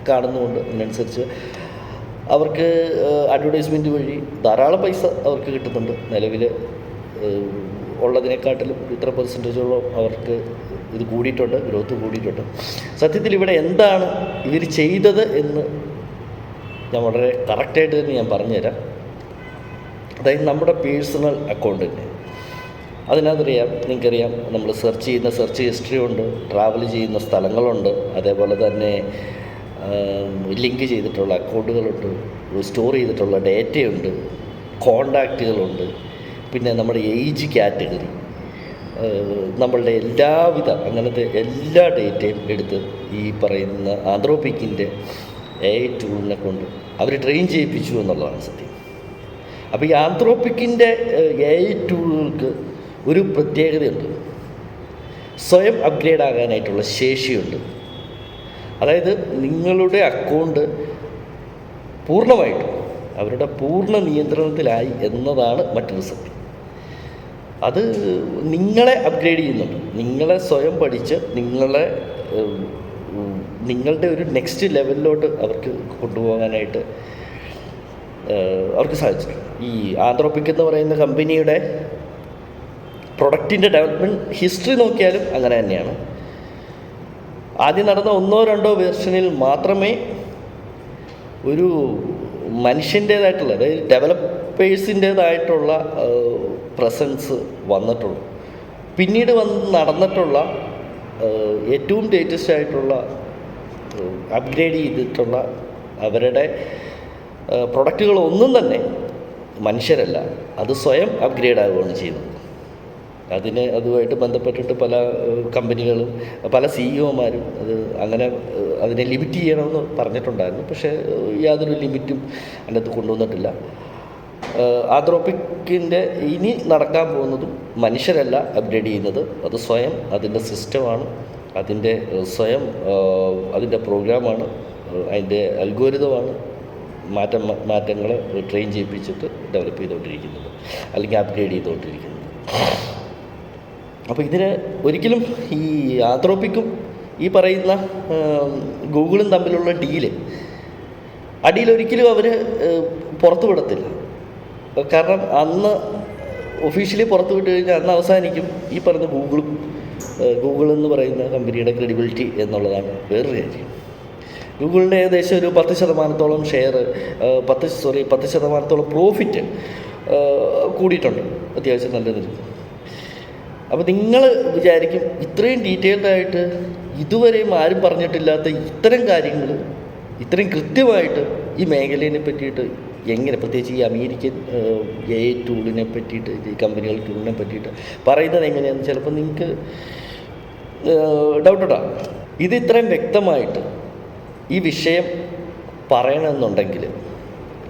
കാണുന്നുകൊണ്ട് അതിനനുസരിച്ച് അവർക്ക് അഡ്വർടൈസ്മെൻറ്റ് വഴി ധാരാളം പൈസ അവർക്ക് കിട്ടുന്നുണ്ട്. നിലവിൽ ഉള്ളതിനെക്കാട്ടിലും ഇത്ര പെർസെൻറ്റേജോളം അവർക്ക് ഇത് കൂടിയിട്ടുണ്ട്, ഗ്രോത്ത് കൂടിയിട്ടുണ്ട്. സത്യത്തിൽ ഇവിടെ എന്താണ് ഇവർ ചെയ്തത് എന്ന് ഞാൻ വളരെ കറക്റ്റായിട്ട് തന്നെ ഞാൻ പറഞ്ഞുതരാം. അതായത് നമ്മുടെ പേഴ്സണൽ അക്കൗണ്ട് തന്നെ അതിനകത്തറിയാം, നിങ്ങൾക്കറിയാം, നമ്മൾ സെർച്ച് ഹിസ്റ്ററി ഉണ്ട്, ട്രാവൽ ചെയ്യുന്ന സ്ഥലങ്ങളുണ്ട്, അതേപോലെ തന്നെ ലിങ്ക് ചെയ്തിട്ടുള്ള അക്കൗണ്ടുകളുണ്ട്, സ്റ്റോർ ചെയ്തിട്ടുള്ള ഡേറ്റയുണ്ട്, കോണ്ടാക്റ്റുകളുണ്ട്, പിന്നെ നമ്മുടെ ഏജ് കാറ്റഗറി, നമ്മളുടെ എല്ലാവിധ അങ്ങനത്തെ എല്ലാ ഡേറ്റയും എടുത്ത് ഈ പറയുന്ന ആന്ത്രോപിക്കിൻ്റെ AI ടൂളിനെ കൊണ്ട് അവർ ട്രെയിൻ ചെയ്യിപ്പിച്ചു എന്നുള്ളതാണ് സത്യം. അപ്പോൾ ഈ ആന്ത്രോപിക്കിൻ്റെ AI ടൂളുകൾക്ക് ഒരു പ്രത്യേകതയുണ്ട്. സ്വയം അപ്ഗ്രേഡ് ആകാനായിട്ടുള്ള ശേഷിയുണ്ട്. അതായത് നിങ്ങളുടെ അക്കൗണ്ട് പൂർണ്ണമായിട്ടും അവരുടെ പൂർണ്ണ നിയന്ത്രണത്തിലായി എന്നതാണ് മറ്റൊരു സത്യം. അത് നിങ്ങളെ അപ്ഗ്രേഡ് ചെയ്യുന്നുണ്ട്. നിങ്ങളെ സ്വയം പഠിച്ച് നിങ്ങളുടെ ഒരു നെക്സ്റ്റ് ലെവലിലോട്ട് അവർക്ക് കൊണ്ടുപോകാനായിട്ട് അവർക്ക് സാധിച്ചു. ഈ ആന്ത്രോപിക് എന്ന് പറയുന്ന കമ്പനിയുടെ പ്രൊഡക്റ്റിൻ്റെ ഡെവലപ്മെൻറ്റ് ഹിസ്റ്ററി നോക്കിയാലും അങ്ങനെ തന്നെയാണ്. ആദ്യം നടന്ന 1-2 വേർഷനിൽ മാത്രമേ ഒരു മനുഷ്യൻ്റേതായിട്ടുള്ള, അതായത് ഡെവലപ്പേഴ്സിൻ്റേതായിട്ടുള്ള പ്രസൻസ് വന്നിട്ടുള്ളൂ. പിന്നീട് നടന്നിട്ടുള്ള ഏറ്റവും ലേറ്റസ്റ്റ് ആയിട്ടുള്ള അപ്ഗ്രേഡ് ചെയ്തിട്ടുള്ള അവരുടെ പ്രൊഡക്റ്റുകളൊന്നും തന്നെ മനുഷ്യരല്ല, അത് സ്വയം അപ്ഗ്രേഡ് ആവുകയാണ് ചെയ്യുന്നത്. അതുമായിട്ട് ബന്ധപ്പെട്ടിട്ട് പല കമ്പനികളും പല CEO-മാരും അങ്ങനെ അതിനെ ലിമിറ്റ് ചെയ്യണമെന്ന് പറഞ്ഞിട്ടുണ്ടായിരുന്നു. പക്ഷേ യാതൊരു ലിമിറ്റും അതിനകത്ത് കൊണ്ടുവന്നിട്ടില്ല. ആന്ത്രോപിക്കിൻ്റെ ഇനി നടക്കാൻ പോകുന്നതും മനുഷ്യരല്ല അപ്ഗ്രേഡ് ചെയ്യുന്നത്, അത് സ്വയം അതിൻ്റെ സിസ്റ്റമാണ്, അതിൻ്റെ സ്വയം അതിൻ്റെ പ്രോഗ്രാമാണ്, അതിൻ്റെ അൽഗോരിതമാണ് മാറ്റങ്ങൾ ട്രെയിൻ ചെയ്യിപ്പിച്ചിട്ട് ഡെവലപ്പ് ചെയ്തുകൊണ്ടിരിക്കുന്നത്, അല്ലെങ്കിൽ അപ്ഗ്രേഡ് ചെയ്തുകൊണ്ടിരിക്കുന്നത്. അപ്പോൾ ഇതിന് ഒരിക്കലും ഈ ആന്ത്രോപിക്കും ഈ പറയുന്ന ഗൂഗിളും തമ്മിലുള്ള അടിയിലൊരിക്കലും അവർ പുറത്തു വിടത്തില്ല. കാരണം അന്ന് ഒഫീഷ്യലി പുറത്തു വിട്ട് കഴിഞ്ഞാൽ അന്ന് അവസാനിക്കും ഈ പറയുന്ന ഗൂഗിൾ എന്ന് പറയുന്ന കമ്പനിയുടെ ക്രെഡിബിലിറ്റി എന്നുള്ളതാണ് വേറൊരു കാര്യം. ഗൂഗിളിൻ്റെ ഏകദേശം ഒരു 10% ഷെയർ 10% പ്രോഫിറ്റ് കൂടിയിട്ടുണ്ട്, അത്യാവശ്യം നല്ല നിലയിൽ. അപ്പോൾ നിങ്ങൾ വിചാരിക്കും ഇത്രയും ഡീറ്റെയിൽഡായിട്ട് ഇതുവരെയും ആരും പറഞ്ഞിട്ടില്ലാത്ത ഇത്തരം കാര്യങ്ങൾ ഇത്രയും കൃത്യമായിട്ട് ഈ മേഖലയെ പറ്റിയിട്ട് എങ്ങനെ, പ്രത്യേകിച്ച് ഈ അമേരിക്കൻ AI ടൂളിനെ പറ്റിയിട്ട്, ഈ കമ്പനികളുടെ ടൂളിനെ പറ്റിയിട്ട് പറയുന്നത് എങ്ങനെയാണെന്ന് ചിലപ്പോൾ നിങ്ങൾക്ക് ഡൗട്ടുണ്ടാകും. ഇത് ഇത്രയും വ്യക്തമായിട്ട് ഈ വിഷയം പറയണമെന്നുണ്ടെങ്കിൽ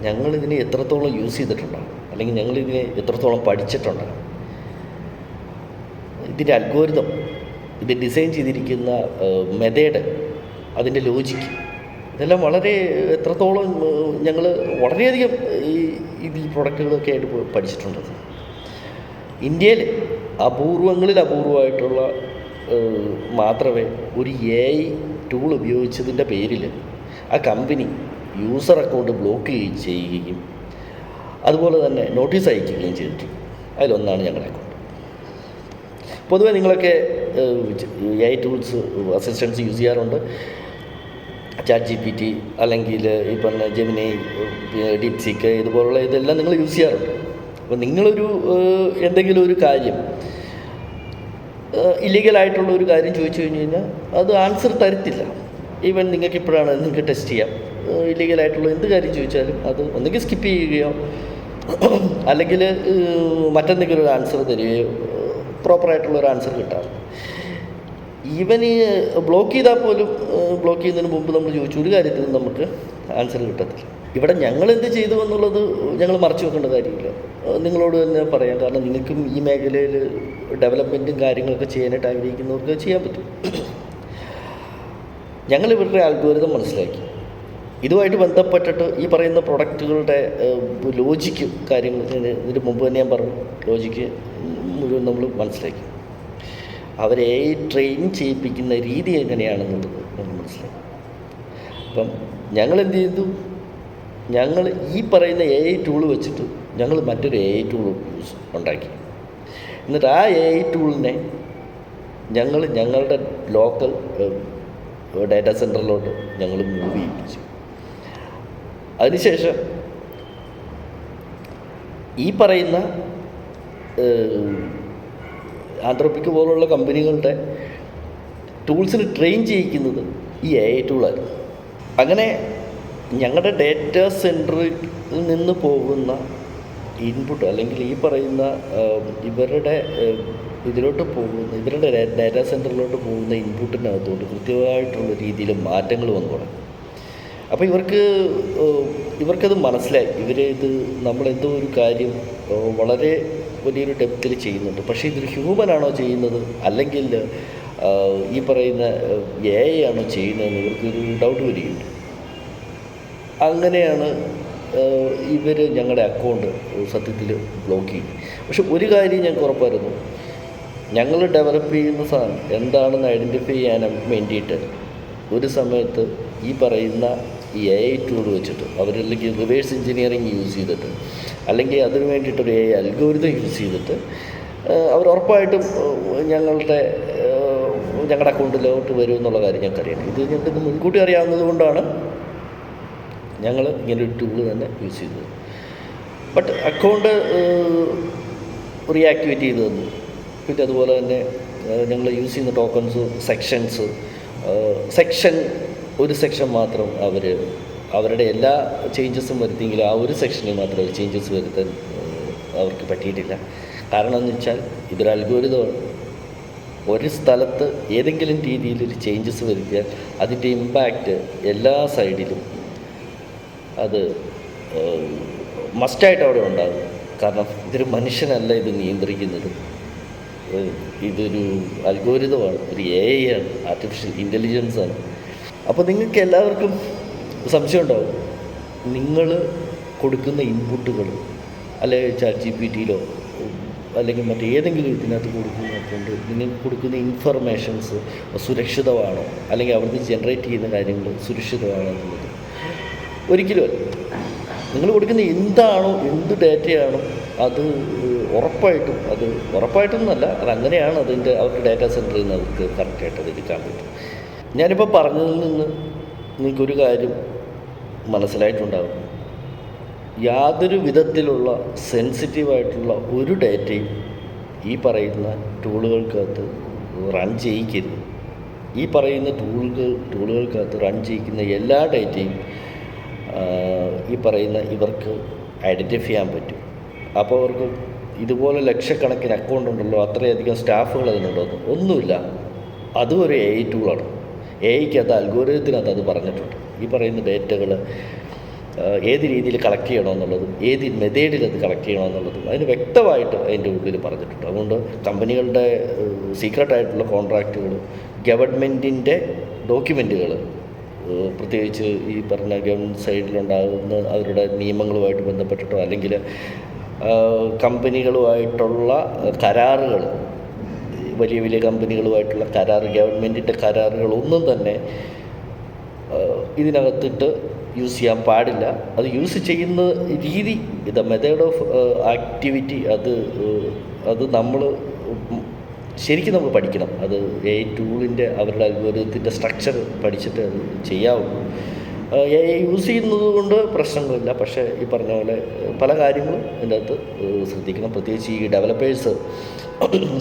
ഞങ്ങളിതിനെ എത്രത്തോളം യൂസ് ചെയ്തിട്ടുണ്ടാകും, അല്ലെങ്കിൽ ഞങ്ങളിതിനെ എത്രത്തോളം പഠിച്ചിട്ടുണ്ടാകും. ഇതിൻ്റെ അൽഗോരിതം, ഇത് ഡിസൈൻ ചെയ്തിരിക്കുന്ന മെത്തേഡ്, അതിൻ്റെ ലോജിക്ക്, ഇതെല്ലാം വളരെ എത്രത്തോളം ഞങ്ങൾ വളരെയധികം ഈ പ്രൊഡക്റ്റുകളൊക്കെ ആയിട്ട് പഠിച്ചിട്ടുണ്ട്. ഇന്ത്യയിൽ അപൂർവമായിട്ടുള്ള മാത്രമേ ഒരു AI ടൂൾ ഉപയോഗിച്ചതിൻ്റെ പേരിൽ ആ കമ്പനി യൂസർ അക്കൗണ്ട് ബ്ലോക്ക് ചെയ്യുകയും അതുപോലെ തന്നെ നോട്ടീസ് അയക്കുകയും ചെയ്തിട്ടുണ്ട്. അതിലൊന്നാണ് ഞങ്ങളുടെ അക്കൗണ്ട്. പൊതുവെ നിങ്ങളൊക്കെ AI ടൂൾസ് അസിസ്റ്റൻസ് യൂസ് ചെയ്യാറുണ്ട്. ChatGPT അല്ലെങ്കിൽ ഈ പറഞ്ഞ ജെമിനി, DeepSeek ഇതുപോലുള്ള ഇതെല്ലാം നിങ്ങൾ യൂസ് ചെയ്യാറുണ്ട്. അപ്പോൾ നിങ്ങളൊരു എന്തെങ്കിലും ഒരു കാര്യം ഇല്ലീഗലായിട്ടുള്ള ഒരു കാര്യം ചോദിച്ചു കഴിഞ്ഞ് കഴിഞ്ഞാൽ അത് ആൻസർ തരത്തില്ല. ഈവൻ നിങ്ങൾക്ക് ഇപ്പോഴാണ് നിങ്ങൾക്ക് ടെസ്റ്റ് ചെയ്യാം. ഇല്ലീഗലായിട്ടുള്ള എന്ത് കാര്യം ചോദിച്ചാലും അത് ഒന്നുകിൽ സ്കിപ്പ് ചെയ്യുകയോ അല്ലെങ്കിൽ മറ്റെന്തെങ്കിലും ഒരു ആൻസർ തരികയോ പ്രോപ്പറായിട്ടുള്ളൊരു ആൻസർ കിട്ടാറുണ്ട്. ഈവൻ ഈ ബ്ലോക്ക് ചെയ്താൽ പോലും ബ്ലോക്ക് ചെയ്യുന്നതിന് മുമ്പ് നമ്മൾ ചോദിച്ചു ഒരു കാര്യത്തിനും നമുക്ക് ആൻസർ കിട്ടത്തില്ല. ഇവിടെ ഞങ്ങൾ എന്ത് ചെയ്തു എന്നുള്ളത് ഞങ്ങൾ മറച്ചു വെക്കേണ്ട കാര്യമില്ല, നിങ്ങളോട് തന്നെ പറയാം. കാരണം നിങ്ങൾക്കും ഈ മേഖലയിൽ ഡെവലപ്മെൻറ്റും കാര്യങ്ങളൊക്കെ ചെയ്യാനായിട്ട് ആഗ്രഹിക്കുന്നവർക്ക് ചെയ്യാൻ പറ്റും. ഞങ്ങൾ ഇവരുടെ അൽഗോരിതം മനസ്സിലാക്കി. ഇതുമായിട്ട് ബന്ധപ്പെട്ടിട്ട് ഈ പറയുന്ന പ്രൊഡക്റ്റുകളുടെ ലോജിക്കും കാര്യങ്ങൾ ഇതിന് മുമ്പ് തന്നെ ഞാൻ പറഞ്ഞു, ലോജിക്ക് മുഴുവൻ നമ്മൾ മനസ്സിലാക്കി. അവരെ ട്രെയിൻ ചെയ്യിപ്പിക്കുന്ന രീതി എങ്ങനെയാണെന്നുള്ളത് നമ്മൾ മനസ്സിലാക്കി. അപ്പം ഞങ്ങൾ എന്ത് ചെയ്തു, ഞങ്ങൾ ഈ പറയുന്ന AI ടൂൾ വെച്ചിട്ട് ഞങ്ങൾ മറ്റൊരു AI ടൂൾ ഉണ്ടാക്കി. എന്നിട്ട് ആ AI ടൂളിനെ ഞങ്ങളുടെ ലോക്കൽ ഡാറ്റാ സെൻറ്ററിലോട്ട് ഞങ്ങൾ മൂവ് ചെയ്യിപ്പിച്ചു. അതിനുശേഷം ഈ പറയുന്ന ആന്ത്രോപ്പിക് പോലുള്ള കമ്പനികളുടെ ടൂൾസിന് ട്രെയിൻ ചെയ്യിക്കുന്നത് ഈ AI ടൂളായിരുന്നു. അങ്ങനെ ഞങ്ങളുടെ ഡേറ്റാ സെൻറ്ററിൽ നിന്ന് പോകുന്ന ഇൻപുട്ട് അല്ലെങ്കിൽ ഈ പറയുന്ന ഇവരുടെ ഡാറ്റാ സെൻറ്ററിലോട്ട് പോകുന്ന ഇൻപുട്ടിനകത്തോട്ട് കൃത്യമായിട്ടുള്ള രീതിയിൽ മാറ്റങ്ങൾ വന്നു തുടങ്ങി. അപ്പോൾ ഇവർക്കത് മനസ്സിലായി, ഇത് നമ്മളെന്തോ ഒരു കാര്യം വളരെ വലിയൊരു ഡെപ്തിൽ ചെയ്യുന്നുണ്ട്, പക്ഷേ ഇതൊരു ഹ്യൂമനാണോ ചെയ്യുന്നത് അല്ലെങ്കിൽ ഈ പറയുന്ന AI ആണോ ചെയ്യുന്നതെന്ന് ഇവർക്കൊരു ഡൗട്ട് വരികയുണ്ട്. അങ്ങനെയാണ് ഇവർ ഞങ്ങളുടെ അക്കൗണ്ട് സത്യത്തിൽ ബ്ലോക്ക് ചെയ്യും. പക്ഷെ ഒരു കാര്യം ഞങ്ങൾക്ക് ഉറപ്പായിരുന്നു, ഞങ്ങൾ ഡെവലപ്പ് ചെയ്യുന്ന സാധനം എന്താണെന്ന് ഐഡൻറ്റിഫൈ ചെയ്യാൻ വേണ്ടിയിട്ട് ഒരു സമയത്ത് ഈ പറയുന്ന ഈ AI ടൂൾ വെച്ചിട്ട് അവരിലേക്ക് റിവേഴ്സ് എഞ്ചിനീയറിങ് യൂസ് ചെയ്തിട്ട് അല്ലെങ്കിൽ അതിന് വേണ്ടിയിട്ടൊരു AI അൽഗോരിതം യൂസ് ചെയ്തിട്ട് അവർ ഉറപ്പായിട്ടും ഞങ്ങളുടെ അക്കൗണ്ടിലോട്ട് വരും എന്നുള്ള കാര്യം ഞങ്ങൾക്കറിയാം. ഇത് ഞങ്ങൾക്ക് മുൻകൂട്ടി അറിയാവുന്നത് കൊണ്ടാണ് ഞങ്ങൾ ഇങ്ങനൊരു ടൂൾ തന്നെ യൂസ് ചെയ്തത്. ബട്ട് അക്കൗണ്ട് റീആക്ടിവേറ്റ് ചെയ്ത് തന്നു. പിന്നെ അതുപോലെ തന്നെ ഞങ്ങൾ യൂസ് ചെയ്യുന്ന ടോക്കൺസ്, ഒരു സെക്ഷൻ മാത്രം അവരുടെ എല്ലാ ചേഞ്ചസും വരുത്തിയെങ്കിലും ആ ഒരു സെക്ഷനിൽ മാത്രം ഒരു ചേഞ്ചസ് വരുത്താൻ അവർക്ക് പറ്റിയിട്ടില്ല. കാരണം എന്ന് വെച്ചാൽ ഇതൊരു അൽഗോരിതമാണ്. ഒരു സ്ഥലത്ത് ഏതെങ്കിലും രീതിയിലൊരു ചേഞ്ചസ് വരുത്തിയാൽ അതിൻ്റെ ഇമ്പാക്റ്റ് എല്ലാ സൈഡിലും അത് മസ്റ്റായിട്ട് അവിടെ ഉണ്ടാകും. കാരണം ഇതൊരു മനുഷ്യനല്ല ഇത് നിയന്ത്രിക്കുന്നത്, ഇതൊരു അൽഗോരിതമാണ്, ഒരു AI ആണ്, ആർട്ടിഫിഷ്യൽ ഇൻ്റലിജൻസാണ്. അപ്പോൾ നിങ്ങൾക്ക് എല്ലാവർക്കും സംശയം ഉണ്ടാവും, നിങ്ങൾ കൊടുക്കുന്ന ഇൻപുട്ടുകൾ അല്ലെങ്കിൽ ChatGPTയിലോ അല്ലെങ്കിൽ മറ്റേതെങ്കിലും ഇതിനകത്ത് കൊടുക്കുന്നതുകൊണ്ട് നിങ്ങൾക്ക് കൊടുക്കുന്ന ഇൻഫർമേഷൻസ് സുരക്ഷിതമാണോ അല്ലെങ്കിൽ അവിടുന്ന് ജനറേറ്റ് ചെയ്യുന്ന കാര്യങ്ങൾ സുരക്ഷിതമാണോ എന്നുള്ളത് ഒരിക്കലുമല്ല. നിങ്ങൾ കൊടുക്കുന്ന എന്ത് ഡാറ്റയാണോ അത് ഉറപ്പായിട്ടൊന്നുമല്ല, അതങ്ങനെയാണ് അവരുടെ ഡാറ്റാ സെൻറ്ററിൽ നിന്ന് അവർക്ക് കറക്റ്റായിട്ട് അത് എടുക്കാൻ പറ്റും. ഞാനിപ്പോൾ പറഞ്ഞതിൽ നിന്ന് നിങ്ങൾക്കൊരു കാര്യം മനസ്സിലായിട്ടുണ്ടാകും, യാതൊരു വിധത്തിലുള്ള സെൻസിറ്റീവായിട്ടുള്ള ഒരു ഡാറ്റയും ഈ പറയുന്ന ടൂളുകൾക്കകത്ത് റൺ ചെയ്യിക്കരുത്. ഈ പറയുന്ന ടൂളുകൾക്കകത്ത് റൺ ചെയ്യിക്കുന്ന എല്ലാ ഡാറ്റയും ഈ പറയുന്ന ഇവർക്ക് ഐഡൻറ്റിഫൈ ചെയ്യാൻ പറ്റും. അപ്പോൾ അവർക്ക് ഇതുപോലെ ലക്ഷക്കണക്കിന് അക്കൗണ്ട് ഉണ്ടല്ലോ, അത്രയധികം സ്റ്റാഫുകൾ അതിനുണ്ടോ? ഒന്നുമില്ല. അതും ഒരു AI ടൂളാണ്. AIക്ക് അത് അൽഗോരിതത്തിനകത്ത് അത് പറഞ്ഞിട്ടുണ്ട്. ഈ പറയുന്ന ഡേറ്റകൾ ഏത് രീതിയിൽ കളക്ട് ചെയ്യണമെന്നുള്ളതും ഏത് മെത്തേഡിൽ അത് കളക്ട് ചെയ്യണമെന്നുള്ളതും അതിന് വ്യക്തമായിട്ട് അതിൻ്റെ ഉള്ളിൽ പറഞ്ഞിട്ടുണ്ട്. അതുകൊണ്ട് കമ്പനികളുടെ സീക്രട്ടായിട്ടുള്ള കോൺട്രാക്റ്റുകൾ, ഗവൺമെൻറ്റിൻ്റെ ഡോക്യുമെൻറ്റുകൾ, പ്രത്യേകിച്ച് ഈ പറഞ്ഞ ഗവൺമെൻറ് സൈഡിലുണ്ടാകുന്ന അവരുടെ നിയമങ്ങളുമായിട്ട് ബന്ധപ്പെട്ടിട്ടോ അല്ലെങ്കിൽ കമ്പനികളുമായിട്ടുള്ള കരാറുകൾ, വലിയ കമ്പനികളുമായിട്ടുള്ള ഗവൺമെൻറ്റിൻ്റെ കരാറുകളൊന്നും തന്നെ ഇതിനകത്തിട്ട് യൂസ് ചെയ്യാൻ പാടില്ല. അത് യൂസ് ചെയ്യുന്ന രീതി, മെത്തേഡ് ഓഫ് ആക്ടിവിറ്റി അത് നമ്മൾ ശരിക്കും നമ്മൾ പഠിക്കണം. അത് AI ടൂളിൻ്റെ അവരുടെ അൽഗോരിതത്തിൻ്റെ സ്ട്രക്ചർ പഠിച്ചിട്ട് അത് ചെയ്യാവുള്ളൂ. AI യൂസ് ചെയ്യുന്നത് കൊണ്ട് പ്രശ്നങ്ങളില്ല, പക്ഷേ ഈ പറഞ്ഞ പോലെ പല കാര്യങ്ങളും ഇതിൻ്റെ അകത്ത് ശ്രദ്ധിക്കണം. പ്രത്യേകിച്ച് ഈ ഡെവലപ്പേഴ്സ്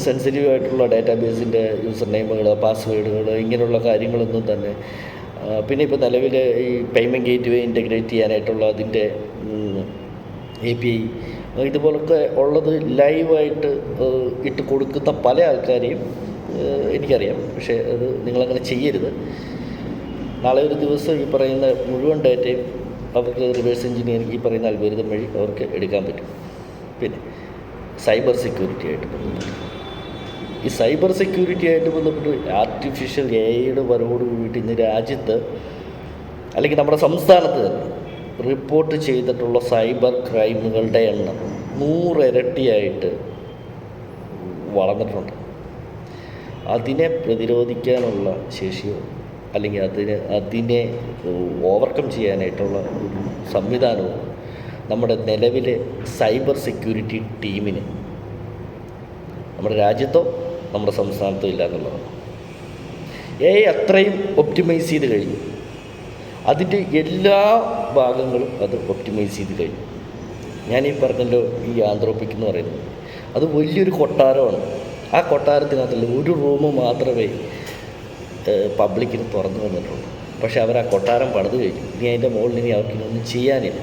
സെൻസിറ്റീവായിട്ടുള്ള ഡാറ്റാബേസിൻ്റെ യൂസർ നെയിമുകൾ, പാസ്വേഡുകൾ, ഇങ്ങനെയുള്ള കാര്യങ്ങളൊന്നും തന്നെ. പിന്നെ ഇപ്പോൾ നിലവിൽ ഈ പേയ്മെൻറ്റ് ഗേറ്റ്വേ ഇൻ്റഗ്രേറ്റ് ചെയ്യാനായിട്ടുള്ള അതിൻ്റെ API ഇതുപോലൊക്കെ ഉള്ളത് ലൈവായിട്ട് ഇട്ട് കൊടുക്കുന്ന പല ആൾക്കാരെയും എനിക്കറിയാം. പക്ഷേ അത് നിങ്ങളങ്ങനെ ചെയ്യരുത്. നാളെ ഒരു ദിവസം ഈ പറയുന്ന മുഴുവൻ ഡാറ്റയും അവർക്ക് റിവേഴ്സ് എഞ്ചിനീയറിംഗ് ഈ പറയുന്ന അൽഗോരിതം വഴി അവർക്ക് എടുക്കാൻ പറ്റും. പിന്നെ സൈബർ സെക്യൂരിറ്റി ആയിട്ട് ബന്ധപ്പെട്ട് ഈ സൈബർ സെക്യൂരിറ്റി ആയിട്ട് ബന്ധപ്പെട്ട് ആർട്ടിഫിഷ്യൽ AI-യുടെ വരവോട് കൂടിയിട്ട് ഇന്ന് രാജ്യത്ത് അല്ലെങ്കിൽ നമ്മുടെ സംസ്ഥാനത്ത് തന്നെ റിപ്പോർട്ട് ചെയ്തിട്ടുള്ള സൈബർ ക്രൈമുകളുടെ എണ്ണം 100 ഇരട്ടിയായിട്ട് വളർന്നിട്ടുണ്ട്. അതിനെ പ്രതിരോധിക്കാനുള്ള ശേഷിയോ അല്ലെങ്കിൽ അതിനെ ഓവർകം ചെയ്യാനായിട്ടുള്ള ഒരു സംവിധാനവും നമ്മുടെ നിലവിലെ സൈബർ സെക്യൂരിറ്റി ടീമിന് നമ്മുടെ രാജ്യത്തോ നമ്മുടെ സംസ്ഥാനത്തോ ഇല്ല എന്നുള്ളതാണ്. AI അത്രയും ഒപ്റ്റിമൈസ് ചെയ്ത് കഴിഞ്ഞു. അതിൻ്റെ എല്ലാ ഭാഗങ്ങളും അത് ഒപ്റ്റിമൈസ് ചെയ്ത് കഴിഞ്ഞു. ഞാനീ പറഞ്ഞല്ലോ ഈ ആന്ത്രോപിക് എന്ന് പറയുന്നത് അത് വലിയൊരു കൊട്ടാരമാണ്. ആ കൊട്ടാരത്തിനകത്തുള്ള ഒരു റൂം മാത്രമേ പബ്ലിക്കിന് തുറന്നു വന്നിട്ടുള്ളൂ. പക്ഷേ അവർ ആ കൊട്ടാരം പണിത് കഴിഞ്ഞു. ഇനി അതിൻ്റെ മുകളിൽ ഇനി അവർക്കിനൊന്നും ചെയ്യാനില്ല.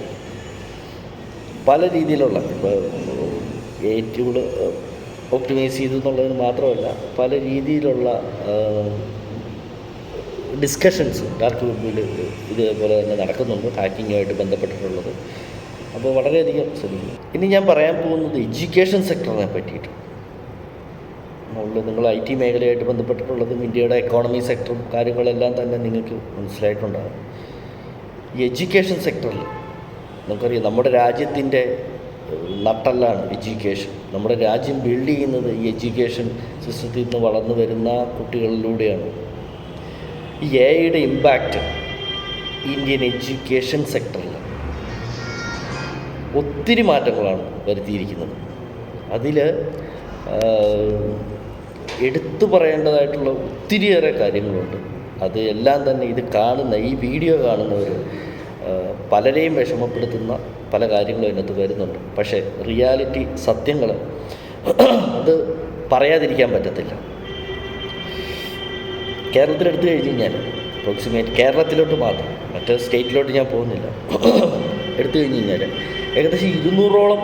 പല രീതിയിലുള്ള ഇപ്പോൾ ഏറ്റവും ഒപ്റ്റിമൈസ് ചെയ്തു എന്നുള്ളതിന് മാത്രമല്ല പല രീതിയിലുള്ള ഡിസ്കഷൻസ് ഡാർക്ക് വെബിൽ ഇതേപോലെ തന്നെ നടക്കുന്നുണ്ട്, ഹാക്കിങ്ങുമായിട്ട് ബന്ധപ്പെട്ടിട്ടുള്ളത്. അപ്പോൾ വളരെയധികം ശ്രദ്ധിക്കും. ഇനി ഞാൻ പറയാൻ പോകുന്നത് എഡ്യൂക്കേഷൻ സെക്ടറിനെ പറ്റിയിട്ട്. നിങ്ങൾ IT മേഖലയായിട്ട് ബന്ധപ്പെട്ടിട്ടുള്ളതും ഇന്ത്യയുടെ എക്കോണമി സെക്ടറും കാര്യങ്ങളെല്ലാം തന്നെ നിങ്ങൾക്ക് മനസ്സിലായിട്ടുണ്ടാകും. ഈ എഡ്യൂക്കേഷൻ സെക്ടറിൽ നമുക്കറിയാം നമ്മുടെ രാജ്യത്തിൻ്റെ നട്ടെല്ലാണ് എഡ്യൂക്കേഷൻ. നമ്മുടെ രാജ്യം ബിൽഡ് ചെയ്യുന്നത് ഈ എഡ്യൂക്കേഷൻ സിസ്റ്റത്തിൽ നിന്ന് വളർന്നു വരുന്ന കുട്ടികളിലൂടെയാണ്. ഈ AI-യുടെ ഇമ്പാക്റ്റ് ഇന്ത്യൻ എഡ്യൂക്കേഷൻ സെക്ടറിൽ ഒത്തിരി മാറ്റങ്ങളാണ് വരുത്തിയിരിക്കുന്നത്. അതിൽ എടുത്തു പറയേണ്ടതായിട്ടുള്ള ഒത്തിരിയേറെ കാര്യങ്ങളുണ്ട്. അത് എല്ലാം തന്നെ ഈ വീഡിയോ കാണുന്നവർ പലരെയും വിഷമപ്പെടുത്തുന്ന പല കാര്യങ്ങളും അതിനകത്ത് വരുന്നുണ്ട്. പക്ഷേ റിയാലിറ്റി സത്യങ്ങൾ അത് പറയാതിരിക്കാൻ പറ്റത്തില്ല. കേരളത്തിലെടുത്ത് കഴിഞ്ഞ് കഴിഞ്ഞാൽ അപ്രോക്സിമേറ്റ് കേരളത്തിലോട്ട് മാത്രം, മറ്റേ സ്റ്റേറ്റിലോട്ട് ഞാൻ പോകുന്നില്ല, എടുത്തു കഴിഞ്ഞ് കഴിഞ്ഞാൽ ഏകദേശം 200ഓളം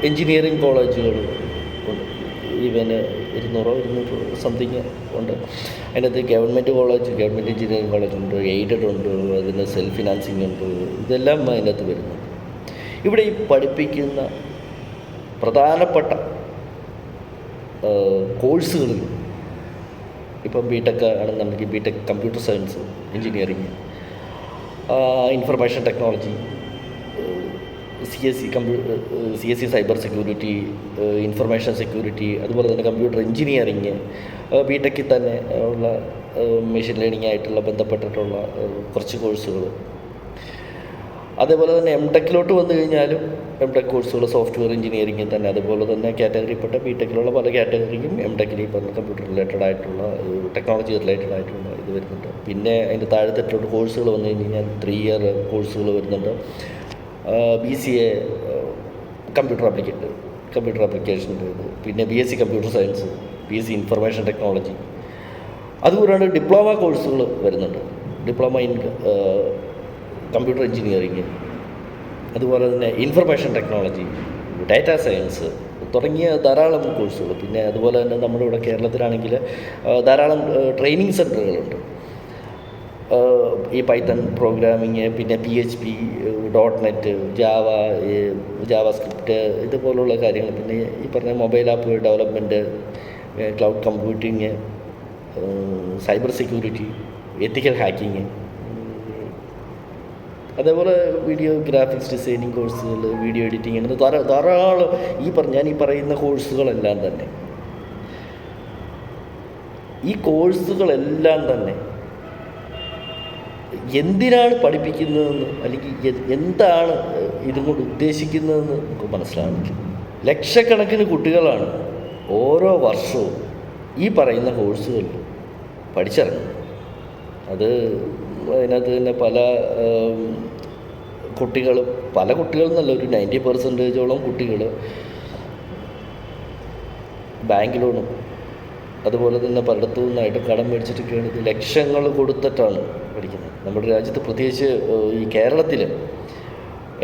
എൻജിനീയറിംഗ് കോളേജുകൾ ഉണ്ട്. ഈവന് 200 സംതിങ് ഉണ്ട്. അതിനകത്ത് government college, government engineering college ഉണ്ട്, എയ്ഡഡ് ഉണ്ട്, അതിന് സെൽഫ് ഫിനാൻസിങ് ഉണ്ട്. ഇതെല്ലാം അതിനകത്ത് വരുന്നുണ്ട്. ഇവിടെ ഈ പഠിപ്പിക്കുന്ന പ്രധാനപ്പെട്ട കോഴ്സുകളിൽ ഇപ്പം BTech ആണെന്നുണ്ടെങ്കിൽ BTech computer science engineering, information technology, CSE cyber security, information security, അതുപോലെ തന്നെ കമ്പ്യൂട്ടർ എഞ്ചിനീയറിങ്, BTechൽ തന്നെ ഉള്ള മെഷീൻ ലേണിംഗ് ആയിട്ടുള്ള ബന്ധപ്പെട്ടിട്ടുള്ള കുറച്ച് കോഴ്സുകൾ. അതേപോലെ തന്നെ MTechലോട്ട് വന്നു കഴിഞ്ഞാലും MTech കോഴ്സുകൾ സോഫ്റ്റ്വെയർ എഞ്ചിനീയറിംഗിൽ തന്നെ, അതുപോലെ തന്നെ കാറ്റഗറിപ്പെട്ട BTechലുള്ള പല കാറ്റഗറിക്കും MTechൽ ഈ പറഞ്ഞ കമ്പ്യൂട്ടർ റിലേറ്റഡ് ആയിട്ടുള്ള ടെക്നോളജി റിലേറ്റഡ് ആയിട്ടുള്ള ഇത് വരുന്നുണ്ട്. പിന്നെ അതിൻ്റെ താഴെത്തെട്ടോട്ട് കോഴ്സുകൾ വന്നു കഴിഞ്ഞാൽ 3 ഇയർ കോഴ്സുകൾ വരുന്നുണ്ട്. BCA കമ്പ്യൂട്ടർ ആപ്ലിക്കേഷൻ്റെ ഇത്, പിന്നെ BSc computer science, BSc information technology. അതുകൂടാണ്ട് ഡിപ്ലോമ കോഴ്സുകൾ വരുന്നുണ്ട്. ഡിപ്ലോമ ഇൻ കമ്പ്യൂട്ടർ എഞ്ചിനീയറിംഗ്, അതുപോലെ തന്നെ ഇൻഫർമേഷൻ ടെക്നോളജി, ഡാറ്റാ സയൻസ് തുടങ്ങിയ ധാരാളം കോഴ്സുകൾ. പിന്നെ അതുപോലെ തന്നെ നമ്മുടെ ഇവിടെ കേരളത്തിലാണെങ്കിൽ ധാരാളം ട്രെയിനിങ് സെൻറ്ററുകളുണ്ട്. ഈ പൈത്തൺ പ്രോഗ്രാമിങ്, പിന്നെ PHP, .NET, ജാവാസ്ക്രിപ്റ്റ് ഇതുപോലുള്ള കാര്യങ്ങൾ, പിന്നെ ഈ പറഞ്ഞ mobile app development, cloud computing, cyber security, ethical hacking, അതേപോലെ വീഡിയോ ഗ്രാഫിക്സ് ഡിസൈനിങ് കോഴ്സുകൾ, വീഡിയോ എഡിറ്റിംഗ്, അങ്ങനെ ധാരാളം ഞാൻ ഈ പറയുന്ന കോഴ്സുകളെല്ലാം തന്നെ, ഈ കോഴ്സുകളെല്ലാം തന്നെ എന്തിനാണ് പഠിപ്പിക്കുന്നതെന്ന് അല്ലെങ്കിൽ എന്താണ് ഇതും കൊണ്ട് ഉദ്ദേശിക്കുന്നതെന്ന് നമുക്ക് മനസ്സിലാകും. ലക്ഷക്കണക്കിന് കുട്ടികളാണ് ഓരോ വർഷവും ഈ പറയുന്ന കോഴ്സുകൾ പഠിച്ചിറങ്ങുന്നത്. അത് അതിനകത്ത് തന്നെ പല കുട്ടികളെന്നല്ല, ഒരു 90% കുട്ടികൾ ബാങ്ക് ലോണും അതുപോലെ തന്നെ പലയിടത്തു നിന്നായിട്ട് കടം മേടിച്ചിട്ടൊക്കെയാണ് ഇത് ലക്ഷങ്ങൾ കൊടുത്തിട്ടാണ് പഠിക്കുന്നത്. നമ്മുടെ രാജ്യത്ത് പ്രത്യേകിച്ച് ഈ കേരളത്തിൽ